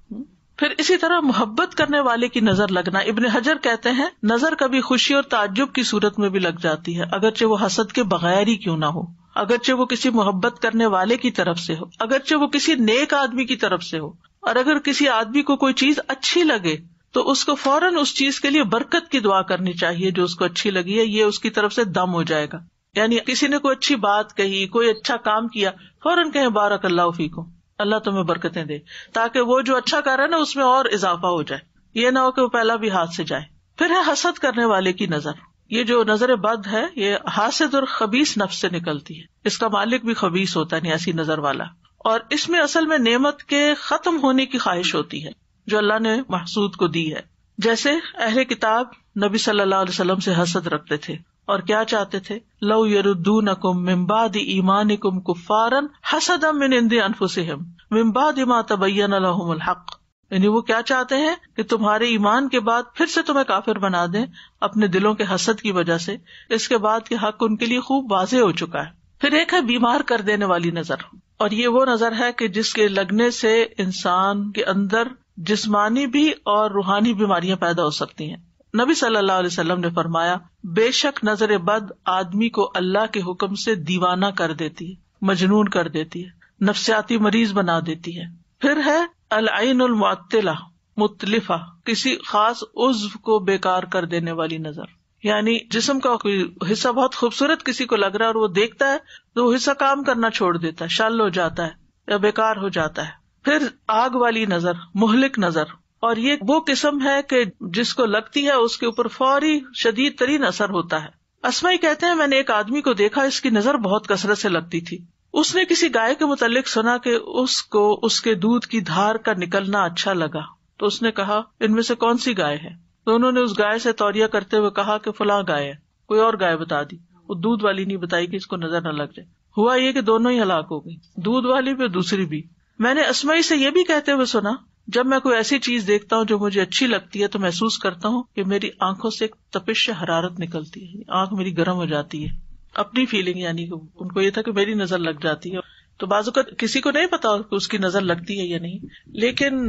پھر اسی طرح محبت کرنے والے کی نظر لگنا. ابن حجر کہتے ہیں نظر کبھی خوشی اور تعجب کی صورت میں بھی لگ جاتی ہے، اگرچہ وہ حسد کے بغیر ہی کیوں نہ ہو، اگرچہ وہ کسی محبت کرنے والے کی طرف سے ہو، اگرچہ وہ کسی نیک آدمی کی طرف سے ہو. اور اگر کسی آدمی کو کوئی چیز اچھی لگے تو اس کو فوراً اس چیز کے لیے برکت کی دعا کرنی چاہیے جو اس کو اچھی لگی ہے، یہ اس کی طرف سے دم ہو جائے گا. یعنی کسی نے کوئی اچھی بات کہی، کوئی اچھا کام کیا، فوراً کہیں بارک اللہ فیکم، اللہ تمہیں برکتیں دے، تاکہ وہ جو اچھا کر رہا ہے نا اس میں اور اضافہ ہو جائے. یہ نہ ہو کہ وہ پہلا بھی ہاتھ سے جائے. پھر ہے حسد کرنے والے کی نظر. یہ جو نظر بد ہے یہ حاسد اور خبیث نفس سے نکلتی ہے. اس کا مالک بھی خبیث ہوتا ہے، نہیں ایسی نظر والا. اور اس میں اصل میں نعمت کے ختم ہونے کی خواہش ہوتی ہے جو اللہ نے محسود کو دی ہے. جیسے اہل کتاب نبی صلی اللہ علیہ وسلم سے حسد رکھتے تھے اور کیا چاہتے تھے، لو یردونکم من بعد ایمانکم کفارا حسدا من عند انفسہم من بعد ما تبین لہم الحق. یعنی وہ کیا چاہتے ہیں کہ تمہارے ایمان کے بعد پھر سے تمہیں کافر بنا دیں اپنے دلوں کے حسد کی وجہ سے، اس کے بعد کہ حق ان کے لیے خوب واضح ہو چکا ہے. پھر ایک ہے بیمار کر دینے والی نظر، اور یہ وہ نظر ہے کہ جس کے لگنے سے انسان کے اندر جسمانی بھی اور روحانی بیماریاں پیدا ہو سکتی ہیں. نبی صلی اللہ علیہ وسلم نے فرمایا، بے شک نظر بد آدمی کو اللہ کے حکم سے دیوانہ کر دیتی ہے، مجنون کر دیتی ہے، نفسیاتی مریض بنا دیتی ہے. پھر ہے العین المعطلہ متلفہ، کسی خاص عضو کو بیکار کر دینے والی نظر. یعنی جسم کا کوئی حصہ بہت خوبصورت کسی کو لگ رہا ہے اور وہ دیکھتا ہے تو وہ حصہ کام کرنا چھوڑ دیتا ہے، شل ہو جاتا ہے یا بیکار ہو جاتا ہے. پھر آگ والی نظر، مہلک نظر، اور یہ وہ قسم ہے کہ جس کو لگتی ہے اس کے اوپر فوری شدید ترین اثر ہوتا ہے. اسمائی کہتے ہیں، میں نے ایک آدمی کو دیکھا، اس کی نظر بہت کثرت سے لگتی تھی. اس نے کسی گائے کے متعلق سنا کہ اس کو اس کے دودھ کی دھار کا نکلنا اچھا لگا، تو اس نے کہا ان میں سے کون سی گائے ہے؟ تو انہوں نے اس گائے سے توریہ کرتے ہوئے کہا کہ فلاں گائے ہے. کوئی اور گائے بتا دی، وہ دودھ والی نہیں بتائی کہ اس کو نظر نہ لگ جائے. ہوا یہ کہ دونوں ہی ہلاک ہو گئی، دودھ والی بھی دوسری بھی. میں نے اسمائی سے یہ بھی کہتے ہوئے سنا، جب میں کوئی ایسی چیز دیکھتا ہوں جو مجھے اچھی لگتی ہے تو محسوس کرتا ہوں کہ میری آنکھوں سے ایک تپش حرارت نکلتی ہے، آنکھ میری گرم ہو جاتی ہے. اپنی فیلنگ، یعنی کہ ان کو یہ تھا کہ میری نظر لگ جاتی ہے. تو بعض اوقات کسی کو نہیں پتا کہ اس کی نظر لگتی ہے یا نہیں، لیکن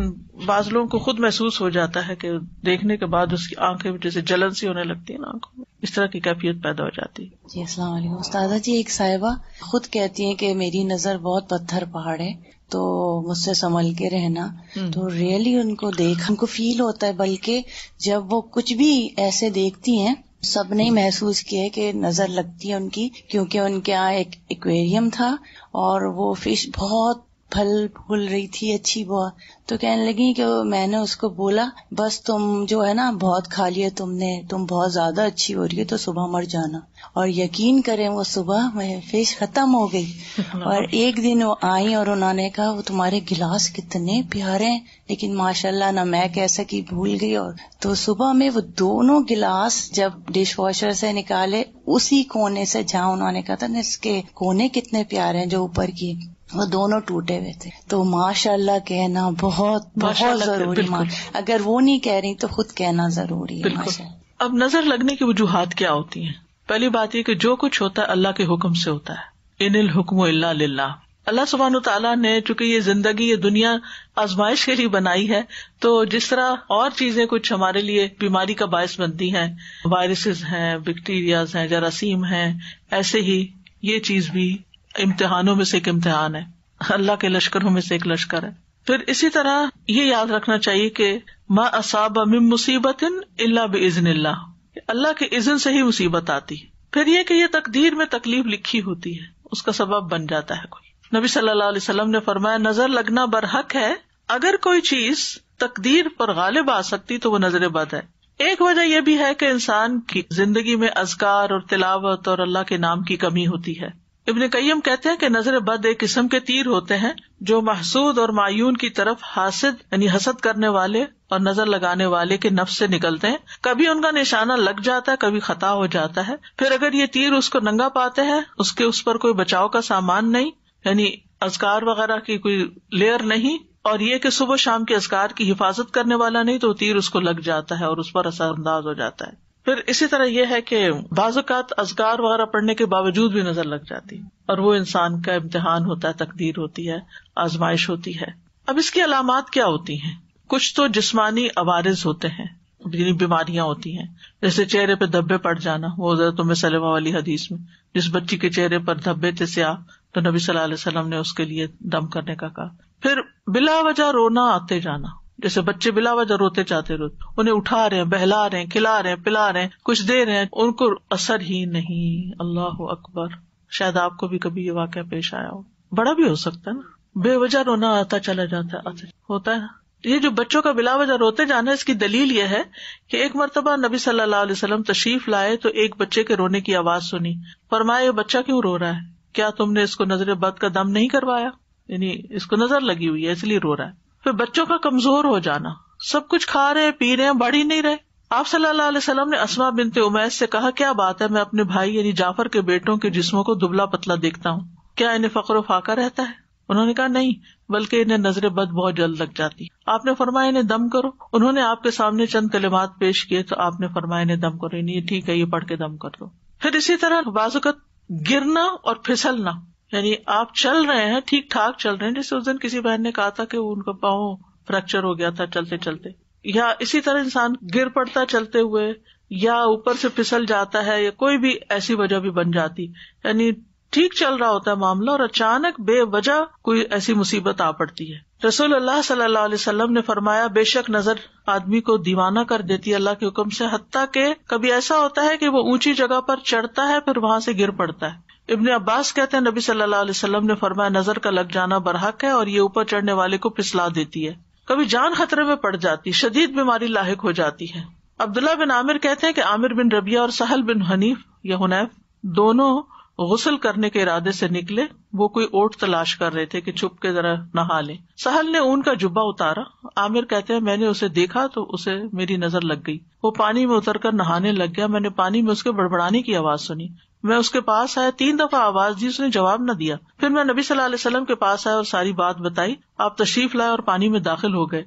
بعض لوگوں کو خود محسوس ہو جاتا ہے کہ دیکھنے کے بعد اس کی آنکھیں جیسے جلن سی ہونے لگتی ہے نا آنکھوں میں، اس طرح کی کیفیت پیدا ہو جاتی ہے. جی السلام علیکم استاذہ جی. ایک صاحبہ خود کہتی ہیں کہ میری نظر بہت پتھر پہاڑ ہے تو مجھ سے سنبھل کے رہنا. تو ریئلی ان کو دیکھ ان کو فیل ہوتا ہے، بلکہ جب وہ کچھ بھی ایسے دیکھتی ہیں سب نے محسوس کیا کہ نظر لگتی ہے ان کی، کیونکہ ان کے یہاں ایک ایکویریم تھا اور وہ فش بہت پھل پھول رہی تھی اچھی بہت. تو کہنے لگی کہ میں نے اس کو بولا بس تم جو ہے نا بہت کھا لیا تم نے، تم بہت زیادہ اچھی ہو رہی ہے تو صبح مر جانا. اور یقین کریں وہ صبح میں فش ختم ہو گئی. اور ایک دن وہ آئی اور انہوں نے کہا وہ تمہارے گلاس کتنے پیارے ہیں، لیکن ماشاءاللہ نہ میں کہہ سکی، بھول گئی. اور تو صبح میں وہ دونوں گلاس جب ڈش واشر سے نکالے اسی کونے سے جہاں انہوں نے کہا تھا نا اس کے کونے کتنے پیارے ہیں جو اوپر کی، وہ دونوں ٹوٹے ہوئے تھے. تو ماشاء اللہ کہنا بہت بہت ضروری، اگر وہ نہیں کہہ رہی تو خود کہنا ضروری ہے. اب نظر لگنے کی وجوہات کیا ہوتی ہیں؟ پہلی بات یہ کہ جو کچھ ہوتا ہے اللہ کے حکم سے ہوتا ہے. ان الحکم الا للہ. اللہ سبحانہ تعالیٰ نے چونکہ یہ زندگی یہ دنیا آزمائش کے لیے بنائی ہے، تو جس طرح اور چیزیں کچھ ہمارے لیے بیماری کا باعث بنتی ہیں، وائرسز ہیں، بیکٹیریاز ہیں، جراثیم ہیں، ایسے ہی یہ چیز بھی امتحانوں میں سے ایک امتحان ہے، اللہ کے لشکروں میں سے ایک لشکر ہے. پھر اسی طرح یہ یاد رکھنا چاہیے کہ ما اصاب من مصیبت الا باذن اللہ، اللہ کے اذن سے ہی مصیبت آتی. پھر یہ کہ یہ تقدیر میں تکلیف لکھی ہوتی ہے، اس کا سبب بن جاتا ہے کوئی. نبی صلی اللہ علیہ وسلم نے فرمایا نظر لگنا برحق ہے، اگر کوئی چیز تقدیر پر غالب آ سکتی تو وہ نظر بد ہے. ایک وجہ یہ بھی ہے کہ انسان کی زندگی میں اذکار اور تلاوت اور اللہ کے نام کی کمی ہوتی ہے. ابن قیم کہتے ہیں کہ نظر بد ایک قسم کے تیر ہوتے ہیں جو محسود اور معیون کی طرف حاسد یعنی حسد کرنے والے اور نظر لگانے والے کے نفس سے نکلتے ہیں. کبھی ان کا نشانہ لگ جاتا ہے، کبھی خطا ہو جاتا ہے. پھر اگر یہ تیر اس کو ننگا پاتے ہیں، اس پر کوئی بچاؤ کا سامان نہیں، یعنی اذکار وغیرہ کی کوئی لیئر نہیں، اور یہ کہ صبح شام کے اذکار کی حفاظت کرنے والا نہیں، تو تیر اس کو لگ جاتا ہے اور اس پر اثر انداز ہو جاتا ہے. پھر اسی طرح یہ ہے کہ بعض اوقات اذکار وغیرہ پڑھنے کے باوجود بھی نظر لگ جاتی اور وہ انسان کا امتحان ہوتا ہے، تقدیر ہوتی ہے، آزمائش ہوتی ہے. اب اس کی علامات کیا ہوتی ہیں؟ کچھ تو جسمانی عوارض ہوتے ہیں، یعنی بیماریاں ہوتی ہیں، جیسے چہرے پہ دھبے پڑ جانا. وہ حضرت ام سلمہ والی حدیث میں جس بچی کے چہرے پر دھبے تھے سیاہ، تو نبی صلی اللہ علیہ وسلم نے اس کے لیے دم کرنے کا کہا. پھر بلا وجہ رونا آتے جانا، جیسے بچے بلا وجہ روتے چاہتے روتے، انہیں اٹھا رہے ہیں، بہلا رہے ہیں، کھلا رہے ہیں، پلا رہے ہیں، کچھ دے رہے ہیں، ان کو اثر ہی نہیں. اللہ اکبر. شاید آپ کو بھی کبھی یہ واقعہ پیش آیا ہو. بڑا بھی ہو سکتا ہے نا، بے وجہ رونا آتا چلا جاتا ہے، ہوتا ہے نا. یہ جو بچوں کا بلا وجہ روتے جانا ہے، اس کی دلیل یہ ہے کہ ایک مرتبہ نبی صلی اللہ علیہ وسلم تشریف لائے تو ایک بچے کے رونے کی آواز سنی. فرمایا یہ بچہ کیوں رو رہا ہے؟ کیا تم نے اس کو نظر بد کا دم نہیں کروایا؟ یعنی اس کو نظر لگی ہوئی ہے اس لیے رو رہا ہے. پھر بچوں کا کمزور ہو جانا، سب کچھ کھا رہے پی رہے ہیں، بڑھ ہی نہیں رہے. آپ صلی اللہ علیہ وسلم نے اسما بنت امیس سے کہا کیا بات ہے، میں اپنے بھائی یعنی جعفر کے بیٹوں کے جسموں کو دبلا پتلا دیکھتا ہوں، کیا انہیں فقر و فاقہ رہتا ہے؟ انہوں نے کہا نہیں، بلکہ انہیں نظر بد بہت جلد لگ جاتی. آپ نے فرمایا انہیں دم کرو. انہوں نے آپ کے سامنے چند کلمات پیش کیے تو آپ نے فرمایا انہیں دم کرو. نہیں ٹھیک ہے، یہ پڑھ کے دم کر دو. پھر اسی طرح بعض اوقات گرنا اور پھسلنا، یعنی آپ چل رہے ہیں ٹھیک ٹھاک چل رہے ہیں، جیسے اس دن کسی بہن نے کہا تھا کہ ان کا پاؤں فریکچر ہو گیا تھا چلتے چلتے، یا اسی طرح انسان گر پڑتا چلتے ہوئے، یا اوپر سے پھسل جاتا ہے، یا کوئی بھی ایسی وجہ بھی بن جاتی، یعنی ٹھیک چل رہا ہوتا ہے معاملہ اور اچانک بے وجہ کوئی ایسی مصیبت آ پڑتی ہے. رسول اللہ صلی اللہ علیہ وسلم نے فرمایا بے شک نظر آدمی کو دیوانہ کر دیتی ہے اللہ کے حکم سے، حتیٰ کہ کبھی ایسا ہوتا ہے کہ وہ اونچی جگہ پر چڑھتا ہے پھر وہاں سے گر پڑتا ہے. ابن عباس کہتے ہیں نبی صلی اللہ علیہ وسلم نے فرمایا نظر کا لگ جانا برحق ہے اور یہ اوپر چڑھنے والے کو پھسلا دیتی ہے. کبھی جان خطرے میں پڑ جاتی، شدید بیماری لاحق ہو جاتی ہے. عبداللہ بن عامر کہتے ہیں کہ عامر بن ربیعہ اور سہل بن حنیف یا حنیف دونوں غسل کرنے کے ارادے سے نکلے. وہ کوئی اوٹ تلاش کر رہے تھے کہ چھپ کے ذرا نہا لیں. سہل نے اون کا جبہ اتارا. عامر کہتے ہیں میں نے اسے دیکھا تو اسے میری نظر لگ گئی. وہ پانی میں اتر کر نہانے لگ گیا. میں نے پانی میں اس کے بڑبڑانے کی آواز سنی. میں اس کے پاس آیا، 3 دفعہ آواز دی، اس نے جواب نہ دیا. پھر میں نبی صلی اللہ علیہ وسلم کے پاس آیا اور ساری بات بتائی. آپ تشریف لائے اور پانی میں داخل ہو گئے.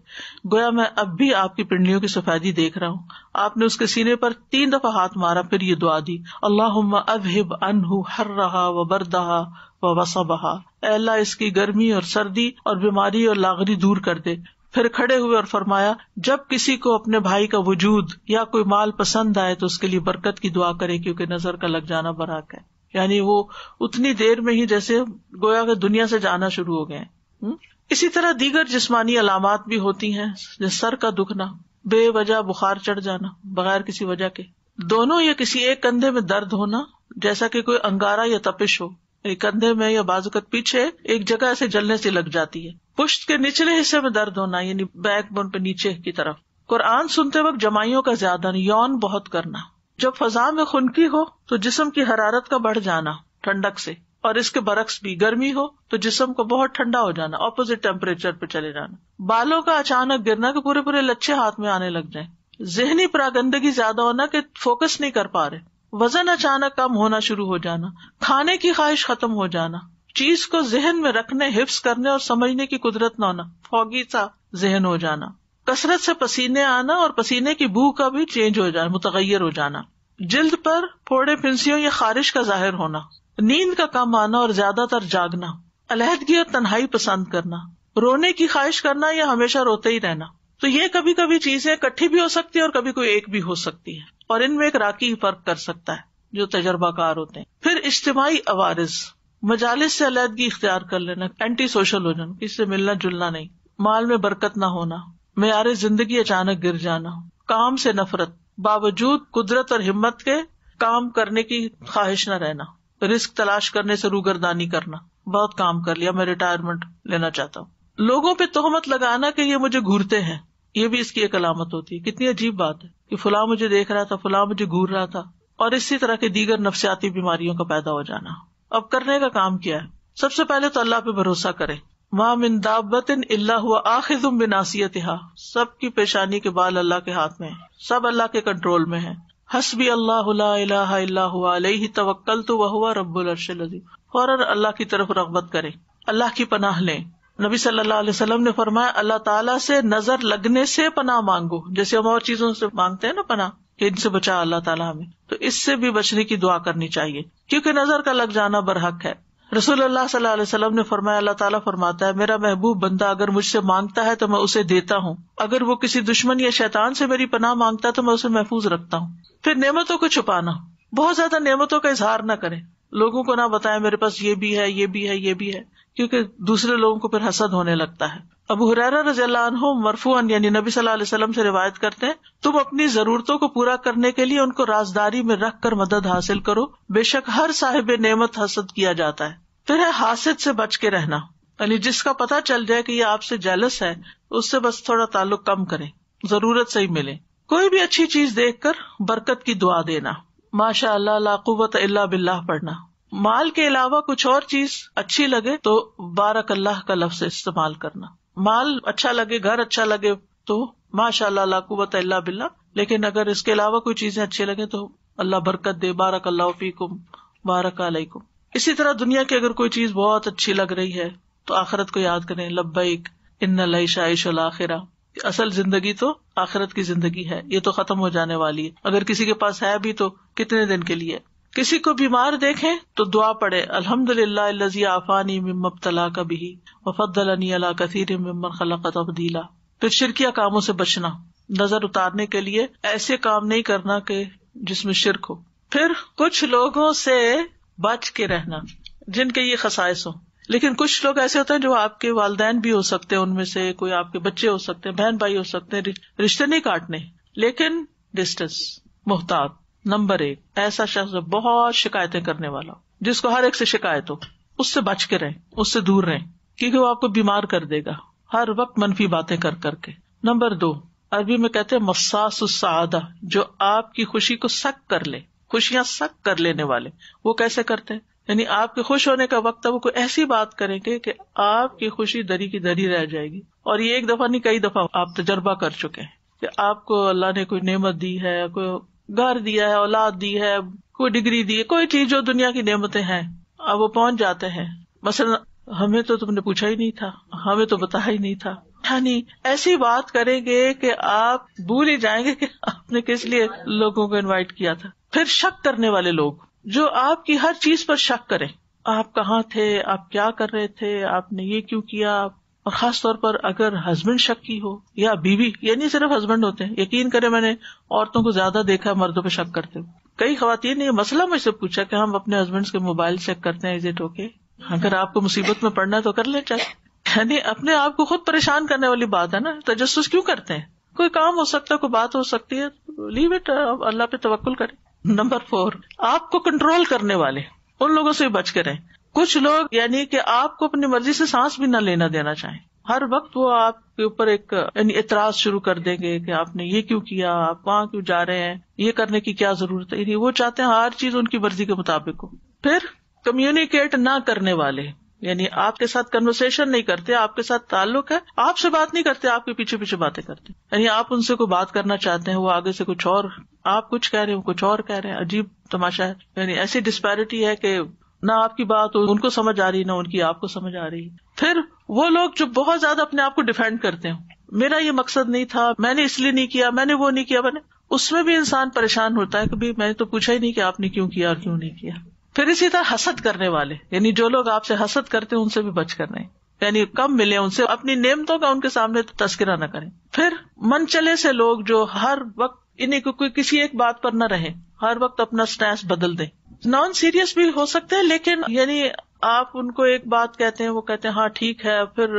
گویا میں اب بھی آپ کی پنڈلیوں کی سفیدی دیکھ رہا ہوں. آپ نے اس کے سینے پر 3 دفعہ ہاتھ مارا، پھر یہ دعا دی اللہم اذہب عنہ حرہا وبردہا ووصبہا، اے اللہ اس کی گرمی اور سردی اور بیماری اور لاغری دور کر دے. پھر کھڑے ہوئے اور فرمایا جب کسی کو اپنے بھائی کا وجود یا کوئی مال پسند آئے تو اس کے لیے برکت کی دعا کرے کیونکہ نظر کا لگ جانا برحق ہے. یعنی وہ اتنی دیر میں ہی جیسے گویا کہ دنیا سے جانا شروع ہو گئے. اسی طرح دیگر جسمانی علامات بھی ہوتی ہیں، جیسے سر کا دکھنا، بے وجہ بخار چڑھ جانا بغیر کسی وجہ کے، دونوں یا کسی ایک کندھے میں درد ہونا جیسا کہ کوئی انگارہ یا تپش ہو، کندھے میں یا بازو کا پیچھے ایک جگہ ایسے جلنے سے لگ جاتی ہے. پشت کے نچلے حصے میں درد ہونا یعنی بیک بون پہ نیچے کی طرف. قرآن سنتے وقت جمائیوں کا زیادہ یون بہت کرنا. جب فضا میں خنکی ہو تو جسم کی حرارت کا بڑھ جانا ٹھنڈک سے، اور اس کے برعکس بھی گرمی ہو تو جسم کو بہت ٹھنڈا ہو جانا، اپوزٹ ٹیمپریچر پہ چلے جانا. بالوں کا اچانک گرنا کہ پورے پورے لچھے ہاتھ میں آنے لگ جائیں. ذہنی پراگندگی زیادہ ہونا کہ فوکس نہیں کر پا رہے. وزن اچانک کم ہونا شروع ہو جانا. کھانے کی خواہش ختم ہو جانا. چیز کو ذہن میں رکھنے، حفظ کرنے اور سمجھنے کی قدرت نہ ہونا، فوگی سا ذہن ہو جانا. کثرت سے پسینے آنا اور پسینے کی بو کا بھی چینج ہو جانا، متغیر ہو جانا. جلد پر پھوڑے پھنسیوں یا خارش کا ظاہر ہونا. نیند کا کم آنا اور زیادہ تر جاگنا. علیحدگی اور تنہائی پسند کرنا. رونے کی خواہش کرنا یا ہمیشہ روتے ہی رہنا. تو یہ کبھی کبھی چیزیں اکٹھی بھی ہو سکتی ہے اور کبھی کوئی ایک بھی ہو سکتی ہے، اور ان میں ایک راکی فرق کر سکتا ہے جو تجربہ کار ہوتے ہیں. پھر اجتماعی عوارض، مجالس سے علیحدگی اختیار کر لینا، اینٹی سوشل ہو جانا، کسی سے ملنا جلنا نہیں. مال میں برکت نہ ہونا، معیار زندگی اچانک گر جانا. کام سے نفرت، باوجود قدرت اور ہمت کے کام کرنے کی خواہش نہ رہنا. رزق تلاش کرنے سے روگردانی کرنا، بہت کام کر لیا میں ریٹائرمنٹ لینا چاہتا ہوں. لوگوں پہ تہمت لگانا کہ یہ مجھے گھورتے ہیں، یہ بھی اس کی ایک علامت ہوتی ہے. کتنی عجیب بات ہے کہ فلاں مجھے دیکھ رہا تھا، فلاں مجھے گھور رہا تھا. اور اسی طرح کے دیگر نفسیاتی بیماریوں کا پیدا ہو جانا. اب کرنے کا کام کیا ہے؟ سب سے پہلے تو اللہ پہ بھروسہ کرے. مَا مِن دَابَّةٍ إِلَّا هُوَ آخِذٌ بِنَاصِيَتِهَا، سب کی پیشانی کے بال اللہ کے ہاتھ میں ہیں، سب اللہ کے کنٹرول میں ہیں. حسبی اللہ لا الہ الا هو علیہ توکلت وہو رب العرش العظیم. فوراً اللہ کی طرف رغبت کرے، اللہ کی پناہ لیں. نبی صلی اللہ علیہ وسلم نے فرمایا اللہ تعالیٰ سے نظر لگنے سے پناہ مانگو، جیسے ہم اور چیزوں سے مانگتے ہیں نا پناہ کہ ان سے بچا اللہ تعالیٰ ہمیں، تو اس سے بھی بچنے کی دعا کرنی چاہیے کیونکہ نظر کا لگ جانا برحق ہے. رسول اللہ صلی اللہ علیہ وسلم نے فرمایا اللہ تعالیٰ فرماتا ہے میرا محبوب بندہ اگر مجھ سے مانگتا ہے تو میں اسے دیتا ہوں، اگر وہ کسی دشمن یا شیطان سے میری پناہ مانگتا ہے تو میں اسے محفوظ رکھتا ہوں. پھر نعمتوں کو چھپانا، بہت زیادہ نعمتوں کا اظہار نہ کریں، لوگوں کو نہ بتائیں میرے پاس یہ بھی ہے یہ بھی ہے یہ بھی ہے، کیونکہ دوسرے لوگوں کو پھر حسد ہونے لگتا ہے. ابو ہریرہ رضی اللہ عنہ مرفوعاً یعنی نبی صلی اللہ علیہ وسلم سے روایت کرتے ہیں, تم اپنی ضرورتوں کو پورا کرنے کے لیے ان کو رازداری میں رکھ کر مدد حاصل کرو, بے شک ہر صاحب نعمت حسد کیا جاتا ہے. پھر ہے حاسد سے بچ کے رہنا, یعنی جس کا پتہ چل جائے کہ یہ آپ سے جیلس ہے اس سے بس تھوڑا تعلق کم کریں, ضرورت سے ہی ملے. کوئی بھی اچھی چیز دیکھ کر برکت کی دعا دینا, ماشاء اللہ لا قوت الا باللہ پڑھنا. مال کے علاوہ کچھ اور چیز اچھی لگے تو بارک اللہ کا لفظ استعمال کرنا. مال اچھا لگے, گھر اچھا لگے تو ماشاء اللہ لا قوت الا باللہ, لیکن اگر اس کے علاوہ کوئی چیزیں اچھی لگے تو اللہ برکت دے, بارک اللہ فیکم بارک علیکم. اسی طرح دنیا کی اگر کوئی چیز بہت اچھی لگ رہی ہے تو آخرت کو یاد کریں, لبیک ان العیش عیش الاخرہ, اصل زندگی تو آخرت کی زندگی ہے, یہ تو ختم ہو جانے والی ہے. اگر کسی کے پاس ہے بھی تو کتنے دن کے لیے. کسی کو بیمار دیکھیں تو دعا پڑھے, الحمدللہ الذی عافانی مما ابتلاک بہ وفضلنی علی کثیر ممن خلق تفضیلا. پھر شرکیہ کاموں سے بچنا, نظر اتارنے کے لیے ایسے کام نہیں کرنا کہ جس میں شرک ہو. پھر کچھ لوگوں سے بچ کے رہنا جن کے یہ خصائص ہوں, لیکن کچھ لوگ ایسے ہوتے ہیں جو آپ کے والدین بھی ہو سکتے ہیں, ان میں سے کوئی آپ کے بچے ہو سکتے ہیں, بہن بھائی ہو سکتے ہیں, رشتے نہیں کاٹنے لیکن ڈسٹینس. محتاط نمبر 1 ایسا شخص بہت شکایتیں کرنے والا, جس کو ہر ایک سے شکایت ہو, اس سے بچ کے رہیں, اس سے دور رہیں, کیونکہ وہ آپ کو بیمار کر دے گا ہر وقت منفی باتیں کر کر کے. نمبر 2 عربی میں کہتے ہیں مصاص السعادہ, جو آپ کی خوشی کو سک کر لے, خوشیاں سک کر لینے والے. وہ کیسے کرتے ہیں, یعنی آپ کے خوش ہونے کا وقت ہے وہ کوئی ایسی بات کریں گے کہ آپ کی خوشی دری کی دری رہ جائے گی. اور یہ ایک دفعہ نہیں کئی دفعہ آپ تجربہ کر چکے ہیں کہ آپ کو اللہ نے کوئی نعمت دی ہے, کوئی گھر دیا ہے, اولاد دی ہے, کوئی ڈگری دی ہے, کوئی چیز جو دنیا کی نعمتیں ہیں, اب وہ پہنچ جاتے ہیں. مثلا ہمیں تو تم نے پوچھا ہی نہیں تھا, ہمیں تو بتایا ہی نہیں تھا, یعنی ایسی بات کریں گے کہ آپ بھول ہی جائیں گے کہ آپ نے کس لیے لوگوں کو انوائٹ کیا تھا. پھر شک کرنے والے لوگ جو آپ کی ہر چیز پر شک کریں, آپ کہاں تھے, آپ کیا کر رہے تھے, آپ نے یہ کیوں کیا. اور خاص طور پر اگر ہسبینڈ شکی ہو یا بیوی, یہ نہیں صرف ہسبینڈ ہوتے ہیں, یقین کریں میں نے عورتوں کو زیادہ دیکھا مردوں پہ شک کرتے ہوئے. کئی خواتین نے یہ مسئلہ مجھ سے پوچھا کہ ہم اپنے ہسبینڈ کے موبائل چیک کرتے ہیں, از اٹ اوکے؟ اگر آپ کو مصیبت میں پڑنا ہے تو کر لیں چیک, یعنی اپنے آپ کو خود پریشان کرنے والی بات ہے نا. تجسس کیوں کرتے ہیں؟ کوئی کام ہو سکتا ہے, کوئی بات ہو سکتی ہے, لیو اٹ, اللہ پہ توکل کریں. نمبر 4 آپ کو کنٹرول کرنے والے, ان لوگوں سے بچ کے رہیں. کچھ لوگ یعنی کہ آپ کو اپنی مرضی سے سانس بھی نہ لینا دینا چاہیں, ہر وقت وہ آپ کے اوپر ایک یعنی اعتراض شروع کر دیں گے کہ آپ نے یہ کیوں کیا, آپ وہاں کیوں جا رہے ہیں, یہ کرنے کی کیا ضرورت ہے. یعنی وہ چاہتے ہیں ہر چیز ان کی مرضی کے مطابق ہو. پھر کمیونیکیٹ نہ کرنے والے, یعنی آپ کے ساتھ کنورسیشن نہیں کرتے, آپ کے ساتھ تعلق ہے, آپ سے بات نہیں کرتے, آپ کے پیچھے پیچھے باتیں کرتے. یعنی آپ ان سے کوئی بات کرنا چاہتے ہیں, وہ آگے سے کچھ اور, آپ کچھ کہہ رہے ہیں, وہ کچھ اور کہہ رہے ہیں. عجیب تماشا ہے, یعنی ایسی ڈسپیرٹی ہے کہ نہ آپ کی بات ان کو سمجھ آ رہی, نہ ان کی آپ کو سمجھ آ رہی. پھر وہ لوگ جو بہت زیادہ اپنے آپ کو ڈیفینڈ کرتے ہیں, میرا یہ مقصد نہیں تھا, میں نے اس لیے نہیں کیا, میں نے وہ نہیں کیا, اس میں بھی انسان پریشان ہوتا ہے کہ میں نے تو پوچھا ہی نہیں کہ آپ نے کیوں کیا اور کیوں نہیں کیا. پھر اسی طرح حسد کرنے والے, یعنی جو لوگ آپ سے حسد کرتے ہیں ان سے بھی بچ کر رہیں, یعنی کم ملے ان سے, اپنی نعمتوں کا ان کے سامنے تذکرہ نہ کریں. پھر من چلے سے لوگ جو ہر وقت انہیں کوئی کسی ایک بات پر نہ رہے, ہر وقت اپنا سٹینس بدل دیں. نان سیریس بھی ہو سکتے ہیں, لیکن یعنی آپ ان کو ایک بات کہتے ہیں, وہ کہتے ہیں ہاں ٹھیک ہے, پھر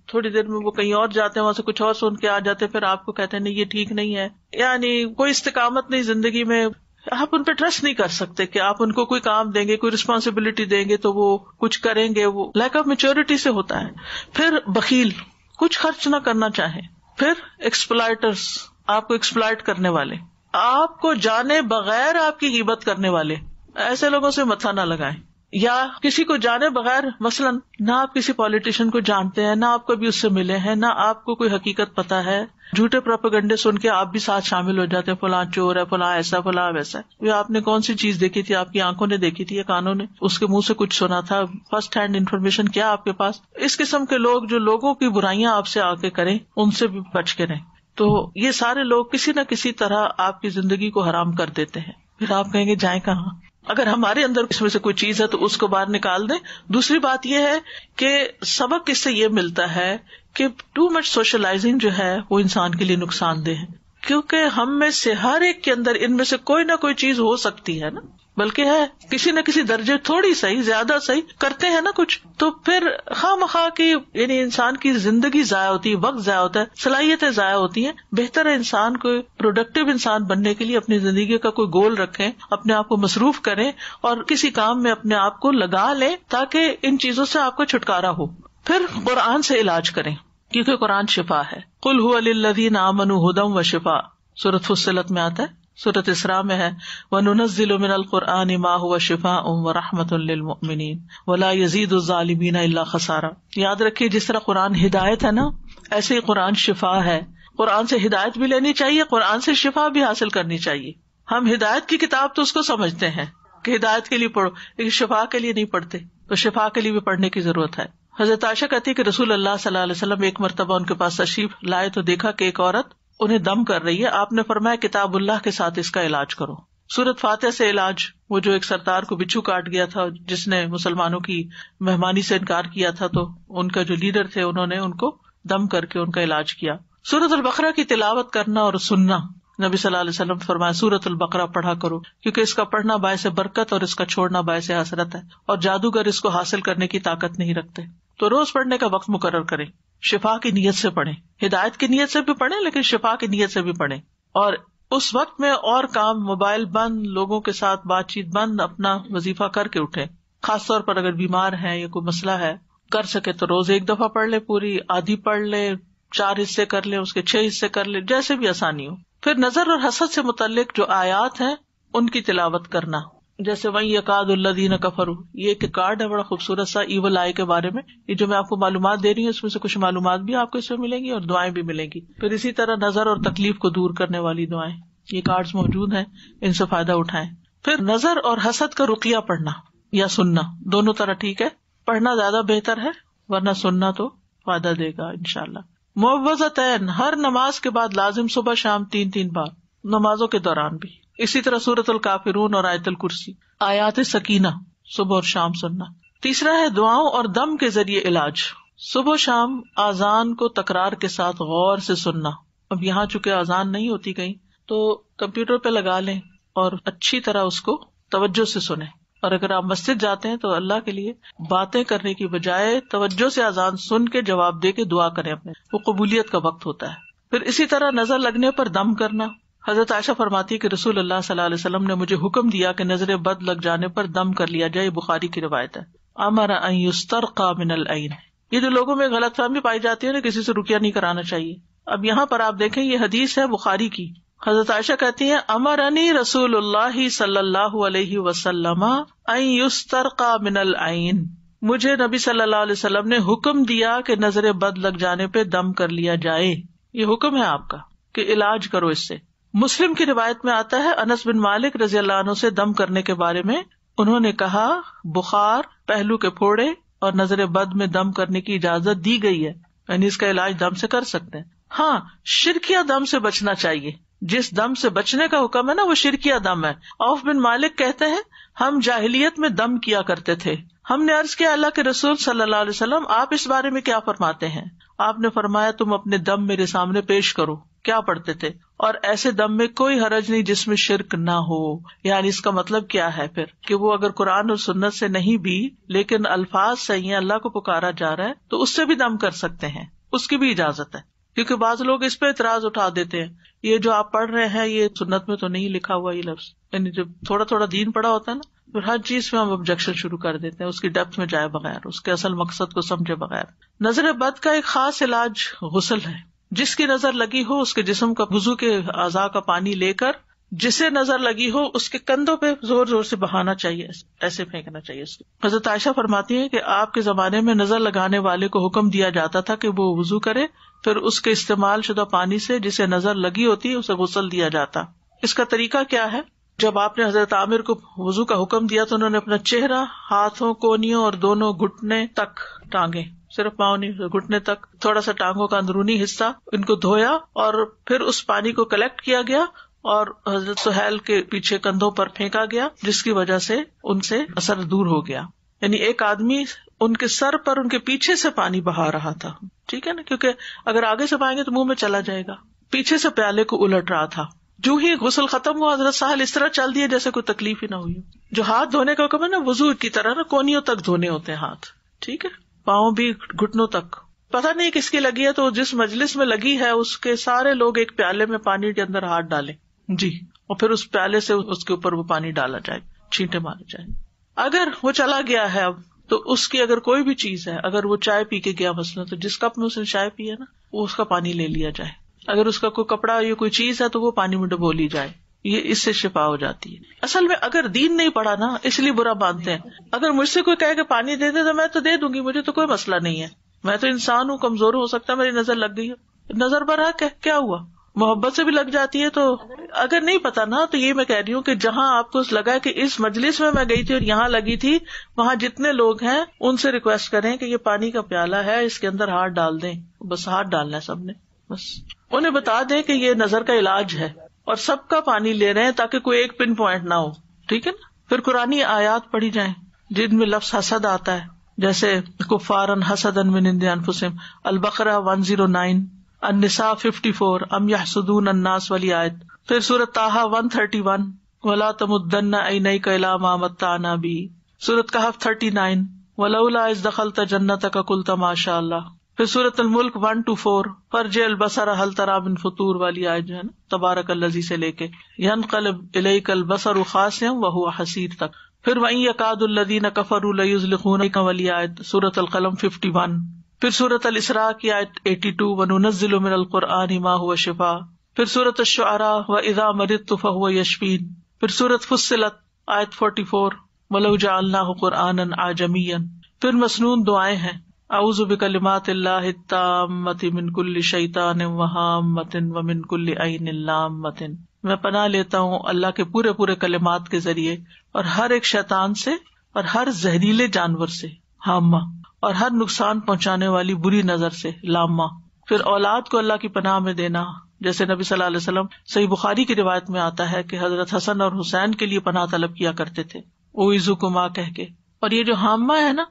تھوڑی دیر میں وہ کہیں اور جاتے ہیں, وہاں سے کچھ اور سن کے آ جاتے ہیں, پھر آپ کو کہتے ہیں نہیں یہ ٹھیک نہیں ہے. یعنی کوئی استقامت نہیں زندگی میں, آپ ان پہ ٹرسٹ نہیں کر سکتے کہ آپ ان کو کوئی کام دیں گے, کوئی رسپانسبلٹی دیں گے تو وہ کچھ کریں گے. وہ لیک آف میچورٹی سے ہوتا ہے. پھر بخیل, کچھ خرچ نہ کرنا چاہیں. پھر ایکسپلائٹرز, آپ کو ایکسپلائٹ کرنے والے, آپ کو جانے بغیر آپ کی غیبت کرنے والے, ایسے لوگوں سے متھا نہ لگائیں. یا کسی کو جانے بغیر, مثلاً نہ آپ کسی پولیٹیشین کو جانتے ہیں, نہ آپ کبھی اس سے ملے ہیں, نہ آپ کو کوئی حقیقت پتا ہے, جھوٹے پروپیگنڈے سن کے آپ بھی ساتھ شامل ہو جاتے ہیں, فلاں چور ہے, فلاں ایسا, فلاں ویسا. یہ آپ نے کون سی چیز دیکھی تھی, آپ کی آنکھوں نے دیکھی تھی یا کانوں نے, اس کے منہ سے کچھ سنا تھا, فرسٹ ہینڈ انفارمیشن کیا آپ کے پاس. اس قسم کے لوگ جو لوگوں کی برائیاں آپ سے آ کے کریں, ان سے بھی بچ کے رہیں. تو یہ سارے لوگ کسی نہ کسی طرح آپ کی زندگی کو حرام کر دیتے ہیں. پھر آپ کہیں گے جائیں کہاں. اگر ہمارے اندر اس میں سے کوئی چیز ہے تو اس کو باہر نکال دیں. دوسری بات یہ ہے کہ سبق اس سے یہ ملتا ہے کہ ٹو مچ سوشلائزنگ جو ہے وہ انسان کے لیے نقصان دہ ہے, کیونکہ ہم میں سے ہر ایک کے اندر ان میں سے کوئی نہ کوئی چیز ہو سکتی ہے نا. بلکہ ہے کسی نہ کسی درجے تھوڑی صحیح زیادہ صحیح کرتے ہیں نا کچھ، تو پھر خواہ مخواہ کی یعنی انسان کی زندگی ضائع ہوتی ہے، وقت ضائع ہوتا ہے، صلاحیتیں ضائع ہوتی ہیں. بہتر ہے انسان کو پروڈکٹیو انسان بننے کے لیے اپنی زندگی کا کوئی گول رکھیں، اپنے آپ کو مصروف کریں اور کسی کام میں اپنے آپ کو لگا لیں تاکہ ان چیزوں سے آپ کو چھٹکارا ہو. پھر قرآن سے علاج کریں کیونکہ قرآن شفا ہے. قل هو للذین آمنوا ھدی وشفاء، سورۃ فصلت میں آتا ہے، سورۃ اسراء میں ہے وَنُنَزِّلُ مِنَ الْقُرْآنِ مَا هُوَ شِفَاءٌ وَرَحْمَةٌ لِّلْمُؤْمِنِينَ وَلَا يَزِيدُ الظَّالِمِينَ إِلَّا خَسَارًا. یاد رکھیے جس طرح قرآن ہدایت ہے نا، ایسے ہی قرآن شفا ہے. قرآن سے ہدایت بھی لینی چاہیے، قرآن سے شفا بھی حاصل کرنی چاہیے. ہم ہدایت کی کتاب تو اس کو سمجھتے ہیں کہ ہدایت کے لیے پڑھو، لیکن شفا کے لیے نہیں پڑھتے، تو شفا کے لیے بھی پڑھنے کی ضرورت ہے. حضرت عائشہ کہتی ہے کہ رسول اللہ صلی اللہ علیہ وسلم ایک مرتبہ ان کے پاس تشریف لائے تو دیکھا کہ ایک عورت انہیں دم کر رہی ہے. آپ نے فرمایا کتاب اللہ کے ساتھ اس کا علاج کرو. سورۃ فاتحہ سے علاج. وہ جو ایک سردار کو بچھو کاٹ گیا تھا جس نے مسلمانوں کی مہمانی سے انکار کیا تھا، تو ان کا جو لیڈر تھے انہوں نے ان کو دم کر کے ان کا علاج کیا. سورۃ البقرہ کی تلاوت کرنا اور سننا. نبی صلی اللہ علیہ وسلم فرمایا سورۃ البقرہ پڑھا کرو کیونکہ اس کا پڑھنا باعث برکت اور اس کا چھوڑنا باعث حسرت ہے، اور جادوگر اس کو حاصل کرنے کی طاقت نہیں رکھتے. تو روز پڑھنے کا وقت مقرر کریں. شفا کی نیت سے پڑھیں، ہدایت کی نیت سے بھی پڑھیں لیکن شفا کی نیت سے بھی پڑھیں. اور اس وقت میں اور کام، موبائل بند، لوگوں کے ساتھ بات چیت بند، اپنا وظیفہ کر کے اٹھیں. خاص طور پر اگر بیمار ہیں یا کوئی مسئلہ ہے، کر سکے تو روز ایک دفعہ پڑھ لے، پوری آدھی پڑھ لے، 4 حصے کر لے، اس کے 6 حصے کر لے، جیسے بھی آسانی ہو. پھر نظر اور حسد سے متعلق جو آیات ہیں ان کی تلاوت کرنا، جیسے وَإِن يَكَادُ الَّذِينَ كَفَرُوا، یہ ایک کارڈ ہے بڑا خوبصورت سا ایول آئی کے بارے میں. یہ جو میں آپ کو معلومات دے رہی ہوں اس میں سے کچھ معلومات بھی آپ کو اس میں ملیں گی اور دعائیں بھی ملیں گی. پھر اسی طرح نظر اور تکلیف کو دور کرنے والی دعائیں، یہ کارڈز موجود ہیں، ان سے فائدہ اٹھائیں. پھر نظر اور حسد کا رقیہ پڑھنا یا سننا، دونوں طرح ٹھیک ہے. پڑھنا زیادہ بہتر ہے ورنہ سننا تو فائدہ دے گا انشاءاللہ. معوذتین، ہر نماز کے بعد لازم صبح شام 3 بار، نمازوں کے دوران بھی. اسی طرح سورۃ الکافرون اور آیت الکرسی، آیات سکینہ صبح اور شام سننا. تیسرا ہے دعاؤں اور دم کے ذریعے علاج. صبح شام اذان کو تکرار کے ساتھ غور سے سننا. اب یہاں چونکہ اذان نہیں ہوتی کہیں تو کمپیوٹر پہ لگا لیں اور اچھی طرح اس کو توجہ سے سنیں. اور اگر آپ مسجد جاتے ہیں تو اللہ کے لیے باتیں کرنے کی بجائے توجہ سے اذان سن کے جواب دے کے دعا کریں اپنے، وہ قبولیت کا وقت ہوتا ہے. پھر اسی طرح نظر لگنے پر دم کرنا. حضرت عائشہ فرماتی کہ رسول اللہ صلی اللہ علیہ وسلم نے مجھے حکم دیا کہ نظر بد لگ جانے پر دم کر لیا جائے. بخاری کی روایت ہے. امر ان یسترقى من العین. یہ جو لوگوں میں غلط فہمی پائی جاتی ہے نا کسی سے رقیہ نہیں کرانا چاہیے. اب یہاں پر آپ دیکھیں یہ حدیث ہے بخاری کی. حضرت عائشہ کہتی ہیں امرنی رسول اللہ صلی اللہ علیہ وسلم ان یسترقى من العین. مجھے نبی صلی اللہ علیہ وسلم نے حکم دیا کہ نظر بد لگ جانے پہ دم کر لیا جائے. یہ حکم ہے آپ کا کہ علاج کرو اس سے. مسلم کی روایت میں آتا ہے انس بن مالک رضی اللہ عنہ سے دم کرنے کے بارے میں انہوں نے کہا بخار، پہلو کے پھوڑے اور نظر بد میں دم کرنے کی اجازت دی گئی ہے، یعنی اس کا علاج دم سے کر سکتے ہیں. ہاں شرکیہ دم سے بچنا چاہیے. جس دم سے بچنے کا حکم ہے نا وہ شرکیہ دم ہے. عوف بن مالک کہتے ہیں ہم جاہلیت میں دم کیا کرتے تھے. ہم نے عرض کیا اللہ کے رسول صلی اللہ علیہ وسلم آپ اس بارے میں کیا فرماتے ہیں؟ آپ نے فرمایا تم اپنے دم میرے سامنے پیش کرو. کیا پڑھتے تھے؟ اور ایسے دم میں کوئی حرج نہیں جس میں شرک نہ ہو. یعنی اس کا مطلب کیا ہے پھر کہ وہ اگر قرآن اور سنت سے نہیں بھی لیکن الفاظ صحیح ہیں، اللہ کو پکارا جا رہا ہے تو اس سے بھی دم کر سکتے ہیں، اس کی بھی اجازت ہے. کیونکہ بعض لوگ اس پہ اعتراض اٹھا دیتے ہیں یہ جو آپ پڑھ رہے ہیں یہ سنت میں تو نہیں لکھا ہوا یہ لفظ. یعنی جب تھوڑا تھوڑا دین پڑا ہوتا ہے نا پھر ہر چیز میں ہم آبجیکشن شروع کر دیتے ہیں، اس کی ڈیپتھ میں جائے بغیر، اس کے اصل مقصد کو سمجھے بغیر. نظر بد کا ایک خاص علاج غسل ہے. جس کی نظر لگی ہو اس کے جسم کا وضو کے اعضاء کا پانی لے کر جسے نظر لگی ہو اس کے کندھوں پہ زور زور سے بہانا چاہیے، ایسے پھینکنا چاہیے اس کو. حضرت عائشہ فرماتی ہیں کہ آپ کے زمانے میں نظر لگانے والے کو حکم دیا جاتا تھا کہ وہ وضو کرے، پھر اس کے استعمال شدہ پانی سے جسے نظر لگی ہوتی ہے اسے غسل دیا جاتا. اس کا طریقہ کیا ہے؟ جب آپ نے حضرت عامر کو وضو کا حکم دیا تو انہوں نے اپنا چہرہ، ہاتھوں، کونیوں اور دونوں گھٹنے تک ٹانگیں، صرف پاؤں نہیں گھٹنے تک، تھوڑا سا ٹانگوں کا اندرونی حصہ ان کو دھویا اور پھر اس پانی کو کلیکٹ کیا گیا اور حضرت سہیل کے پیچھے کندھوں پر پھینکا گیا جس کی وجہ سے ان سے اثر دور ہو گیا. یعنی ایک آدمی ان کے سر پر ان کے پیچھے سے پانی بہا رہا تھا، ٹھیک ہے نا، کیونکہ اگر آگے سے پائیں گے تو منہ میں چلا جائے گا. پیچھے سے پیالے کو الٹ رہا تھا جو ہی غسل ختم ہوا حضرت سہل اس طرح چل دیے جیسے کوئی تکلیف ہی نہ ہوئی. جو ہاتھ دھونے کا حکم ہے نا وضو کی طرح نا کونیوں تک دھونے ہوتے ہیں ہاتھ, ٹھیک ہے, پاؤں بھی گھٹنوں تک. پتہ نہیں کس کی لگی ہے تو جس مجلس میں لگی ہے اس کے سارے لوگ ایک پیالے میں پانی کے اندر ہاتھ ڈالیں جی, اور پھر اس پیالے سے اس کے اوپر وہ پانی ڈالا جائے, چھینٹے مارے جائیں. اگر وہ چلا گیا ہے اب تو اس کی اگر کوئی بھی چیز ہے, اگر وہ چائے پی کے گیا مثلا تو جس کپ میں اس نے چائے پی ہے نا وہ اس کا پانی لے لیا جائے. اگر اس کا کوئی کپڑا یا کوئی چیز ہے تو وہ پانی میں ڈبو لی جائے, یہ اس سے شفا ہو جاتی ہے. اصل میں اگر دین نہیں پڑھا نا اس لیے برا مانتے ہیں. اگر مجھ سے کوئی کہے کہ پانی دے دے تو میں تو دے دوں گی, مجھے تو کوئی مسئلہ نہیں ہے, میں تو انسان ہوں, کمزور ہو سکتا ہے, میری نظر لگ گئی ہے, نظر برحق ہے, کیا ہوا, محبت سے بھی لگ جاتی ہے. تو اگر نہیں پتا نا تو یہ میں کہہ رہی ہوں کہ جہاں آپ کو لگا کہ اس مجلس میں گئی تھی اور یہاں لگی تھی, وہاں جتنے لوگ ہیں ان سے ریکویسٹ کریں کہ یہ پانی کا پیالہ ہے, اس کے اندر ہاتھ ڈال دیں, بس ہاتھ ڈالنا ہے سب نے, بس انہیں بتا دیں کہ یہ نظر کا علاج ہے اور سب کا پانی لے رہے ہیں تاکہ کوئی ایک پن پوائنٹ نہ ہو, ٹھیک ہے نا. پھر قرآنی آیات پڑھی جائیں جن میں لفظ حسد آتا ہے, جیسے کفارن حسدن من عند انفسہم, البقرہ 109, النساء 54, ام یحسدون الناس والی آیت. پھر سورۃ طٰہٰ 131, ولا تمدن عینیک الی ما متعنا بہ. سورۃ کہف 39, ولولا اذ دخلت جنتک قلت ما شاء اللہ. پھر سورۃ الملک 1-4, فرجع البصر هل تری من فطور والی آیت جو ہے نا, تبارک الذی سے لے کے ینقلب الیک البصر خاسئا وهو حسیر تک. پھر وَإِن يَكَادُ الَّذِينَ كَفَرُوا لَيُزْلِقُونَكَ والی آیت, سورۃ القلم 51. پھر سورۃ الاسراء کی آیت 82, وَنُنَزِّلُ مِنَ الْقُرْآنِ مَا هُوَ شِفَاء. پھر سورۃ الشعراء وَإِذَا مَرِضْتُ فَهُوَ يَشْفِينِ. پھر سورۃ فصلت آیت 44, وَلَوْ جَعَلْنَاهُ قُرْآنًا أَعْجَمِيًّا. پھر مسنون دعائیں ہیں, اعوذ بکلمات اللہ التامۃ من کل شیطان وہامۃ ومن کل عین لامۃ. میں پناہ لیتا ہوں اللہ کے پورے پورے کلمات کے ذریعے اور ہر ایک شیطان سے اور ہر زہریلے جانور سے, ہامہ, اور ہر نقصان پہنچانے والی بری نظر سے, لامہ. پھر اولاد کو اللہ کی پناہ میں دینا, جیسے نبی صلی اللہ علیہ وسلم صحیح بخاری کی روایت میں آتا ہے کہ حضرت حسن اور حسین کے لیے پناہ طلب کیا کرتے تھے, اعوذکما کہہ کے. اور یہ جو ہامہ ہے نا,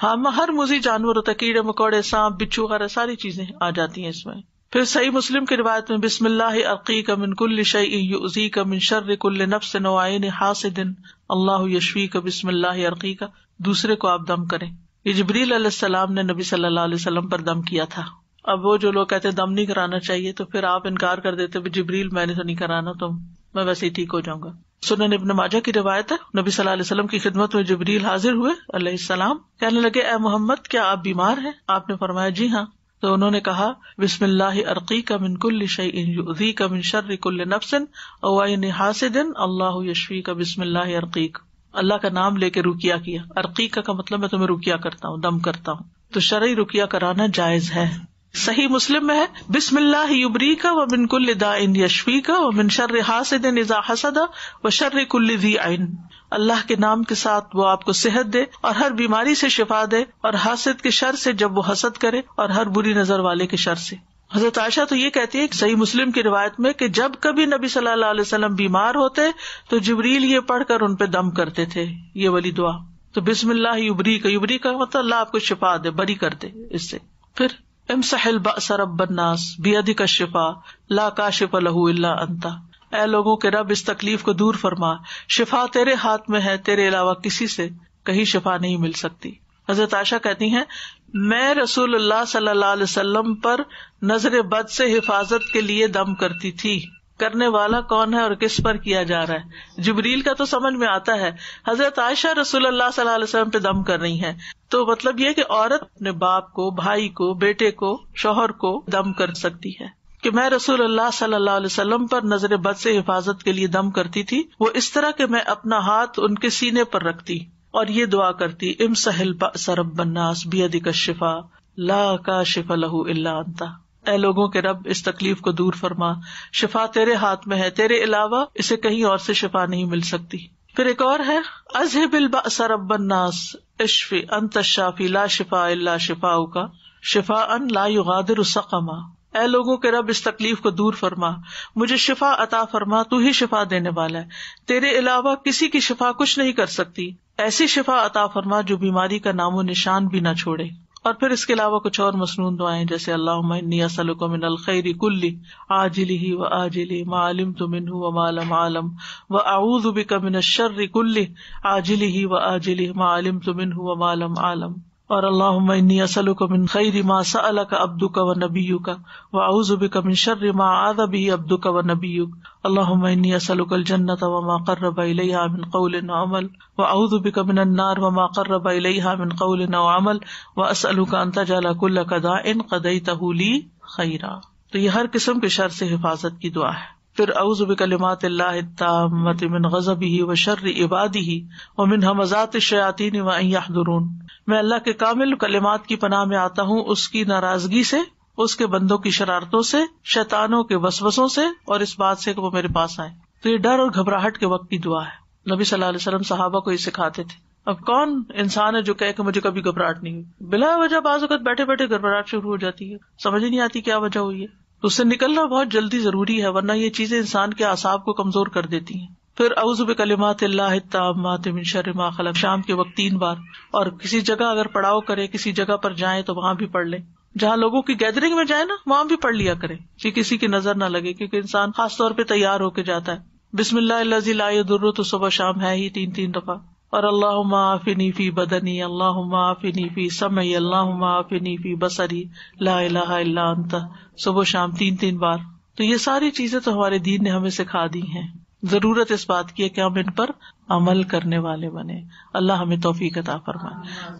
ہامہ ہر موذی جانور ہوتا ہے, کیڑے مکوڑے, سانپ, بچھو وغیرہ ساری چیزیں آ جاتی ہیں اس میں. پھر صحیح مسلم کی روایت میں بسم اللہ ارقیک من کل شیء یؤذیک من شر کل نفس وعین حاسد اللہ یشفیک بسم اللہ ارقیک. دوسرے کو آپ دم کریں. یہ جبریل علیہ السلام نے نبی صلی اللہ علیہ وسلم پر دم کیا تھا. اب وہ جو لوگ کہتے ہیں دم نہیں کرانا چاہیے, تو پھر آپ انکار کر دیتے جبریل میں نے تو نہیں کرانا, تو میں ویسے ہی ٹھیک ہو جاؤں گا. سنن ابن ماجہ کی روایت ہے, نبی صلی اللہ علیہ وسلم کی خدمت میں جبریل حاضر ہوئے علیہ السلام, کہنے لگے اے محمد کیا آپ بیمار ہیں؟ آپ نے فرمایا جی ہاں. تو انہوں نے کہا بسم اللہ ارقیک من کل شیء یؤذیک من شر کل نفس وعین حاسد اللہ یشفیک بسم اللہ ارقیک. اللہ کا نام لے کے رقیہ کیا. ارقیک کا مطلب میں تمہیں رقیہ کرتا ہوں, دم کرتا ہوں. تو شرعی رقیہ کرانا جائز ہے. صحیح مسلم میں ہے بسم اللہ یبریک ومن کل داء یشفیک ومن شر حاسد اذا حسد وشر کل ذی عین. اللہ کے نام کے ساتھ وہ آپ کو صحت دے اور ہر بیماری سے شفا دے, اور حاسد کے شر سے جب وہ حسد کرے, اور ہر بری نظر والے کے شر سے. حضرت عائشہ تو یہ کہتی ہے صحیح مسلم کی روایت میں کہ جب کبھی نبی صلی اللہ علیہ وسلم بیمار ہوتے تو جبریل یہ پڑھ کر ان پہ دم کرتے تھے, یہ والی دعا. تو بسم اللہ یبریک, یبریک کا مطلب اللہ آپ کو شفا دے, بری کر دے اس سے. پھر امسح البأس رب الناس بیدک الشفاء لا کاشف لہ الا انت. اے لوگوں کے رب اس تکلیف کو دور فرما, شفا تیرے ہاتھ میں ہے, تیرے علاوہ کسی سے کہیں شفا نہیں مل سکتی. حضرت عائشہ کہتی ہیں میں رسول اللہ صلی اللہ علیہ وسلم پر نظر بد سے حفاظت کے لیے دم کرتی تھی. کرنے والا کون ہے اور کس پر کیا جا رہا ہے؟ جبریل کا تو سمجھ میں آتا ہے. حضرت عائشہ رسول اللہ صلی اللہ علیہ وسلم پہ دم کر رہی ہیں, تو مطلب یہ کہ عورت اپنے باپ کو, بھائی کو, بیٹے کو, شوہر کو دم کر سکتی ہے کہ میں رسول اللہ صلی اللہ علیہ وسلم پر نظر بد سے حفاظت کے لیے دم کرتی تھی. وہ اس طرح کہ میں اپنا ہاتھ ان کے سینے پر رکھتی اور یہ دعا کرتی امسح البأس رب الناس بیدک الشفاء لا کاشف لہ الا انت. اے لوگوں کے رب اس تکلیف کو دور فرما, شفا تیرے ہاتھ میں ہے, تیرے علاوہ اسے کہیں اور سے شفا نہیں مل سکتی. پھر ایک اور ہے اذهب البأس رب الناس اشفی انت الشافی لا شفاء الا شفاؤک شفاء لا یغادر سقما. اے لوگوں کے رب اس تکلیف کو دور فرما, مجھے شفا عطا فرما, تو ہی شفا دینے والا ہے, تیرے علاوہ کسی کی شفا کچھ نہیں کر سکتی. ایسی شفا عطا فرما جو بیماری کا نام و نشان بھی نہ چھوڑے. اور پھر اس کے علاوہ کچھ اور مسنون دعائیں جیسے اللہم انی اسألک من الخیر کلہ عاجلہ وآجلہ ما علمت منہ وما لم اعلم واعوذ بک من الشر کلہ عاجلہ وآجلہ ما علمت منہ وما لم اعلم، اور اللہم انی اسألک من خیر ما سألک عبدک ونبیک واعوذ بک من شر ما عاذ بہ عبدک ونبیک، اللہم انی اسألک الجنۃ وما قرب الیہا من قول وعمل واعوذ بک من النار وما قرب الیہا من قول وعمل واسألک ان تجعل کل قضاء قضیتہ لی خیرا۔ تو یہ ہر قسم کے شر سے حفاظت کی دعا ہے۔ پھر اعوذ بکلمات اللہ التامۃ من غضبہ وشر عبادہ ومن ھمزات الشیاطین وان یحضرون، میں اللہ کے کامل کلمات کی پناہ میں آتا ہوں اس کی ناراضگی سے، اس کے بندوں کی شرارتوں سے، شیطانوں کے وسوسوں سے، اور اس بات سے کہ وہ میرے پاس آئیں۔ تو یہ ڈر اور گھبراہٹ کے وقت کی دعا ہے۔ نبی صلی اللہ علیہ وسلم صحابہ کو یہ سکھاتے تھے۔ اب کون انسان ہے جو کہے کہ مجھے کبھی گھبراہٹ نہیں ہوئی؟ بلا وجہ بعض اوقات بیٹھے بیٹھے گھبراہٹ شروع ہو جاتی ہے، سمجھ نہیں آتی کیا وجہ ہوئی ہے، تو اس سے نکلنا بہت جلدی ضروری ہے، ورنہ یہ چیزیں انسان کے اعصاب کو کمزور کر دیتی ہیں۔ پھر اعوذ بکلمات اللہ التامات من شر ما خلق شام کے وقت 3 بار، اور کسی جگہ اگر پڑاؤ کرے، کسی جگہ پر جائیں تو وہاں بھی پڑھ لیں، جہاں لوگوں کی گیدرنگ میں جائیں نا وہاں بھی پڑھ لیا کریں کہ کسی کی نظر نہ لگے، کیونکہ انسان خاص طور پہ تیار ہو کے جاتا ہے۔ بسم اللہ الذی لا یضر، تو صبح شام ہے ہی 3 دفعہ، اور اللہم عافنی فی بدنی، اللہم عافنی فی سمعی، اللہم عافنی فی بصری، لا الہ الا انت، صبح شام 3 بار۔ تو یہ ساری چیزیں تو ہمارے دین نے ہمیں سکھا دی ہیں، ضرورت اس بات کی ہے کہ ہم ان پر عمل کرنے والے بنے۔ اللہ ہمیں توفیق عطا فرمائے۔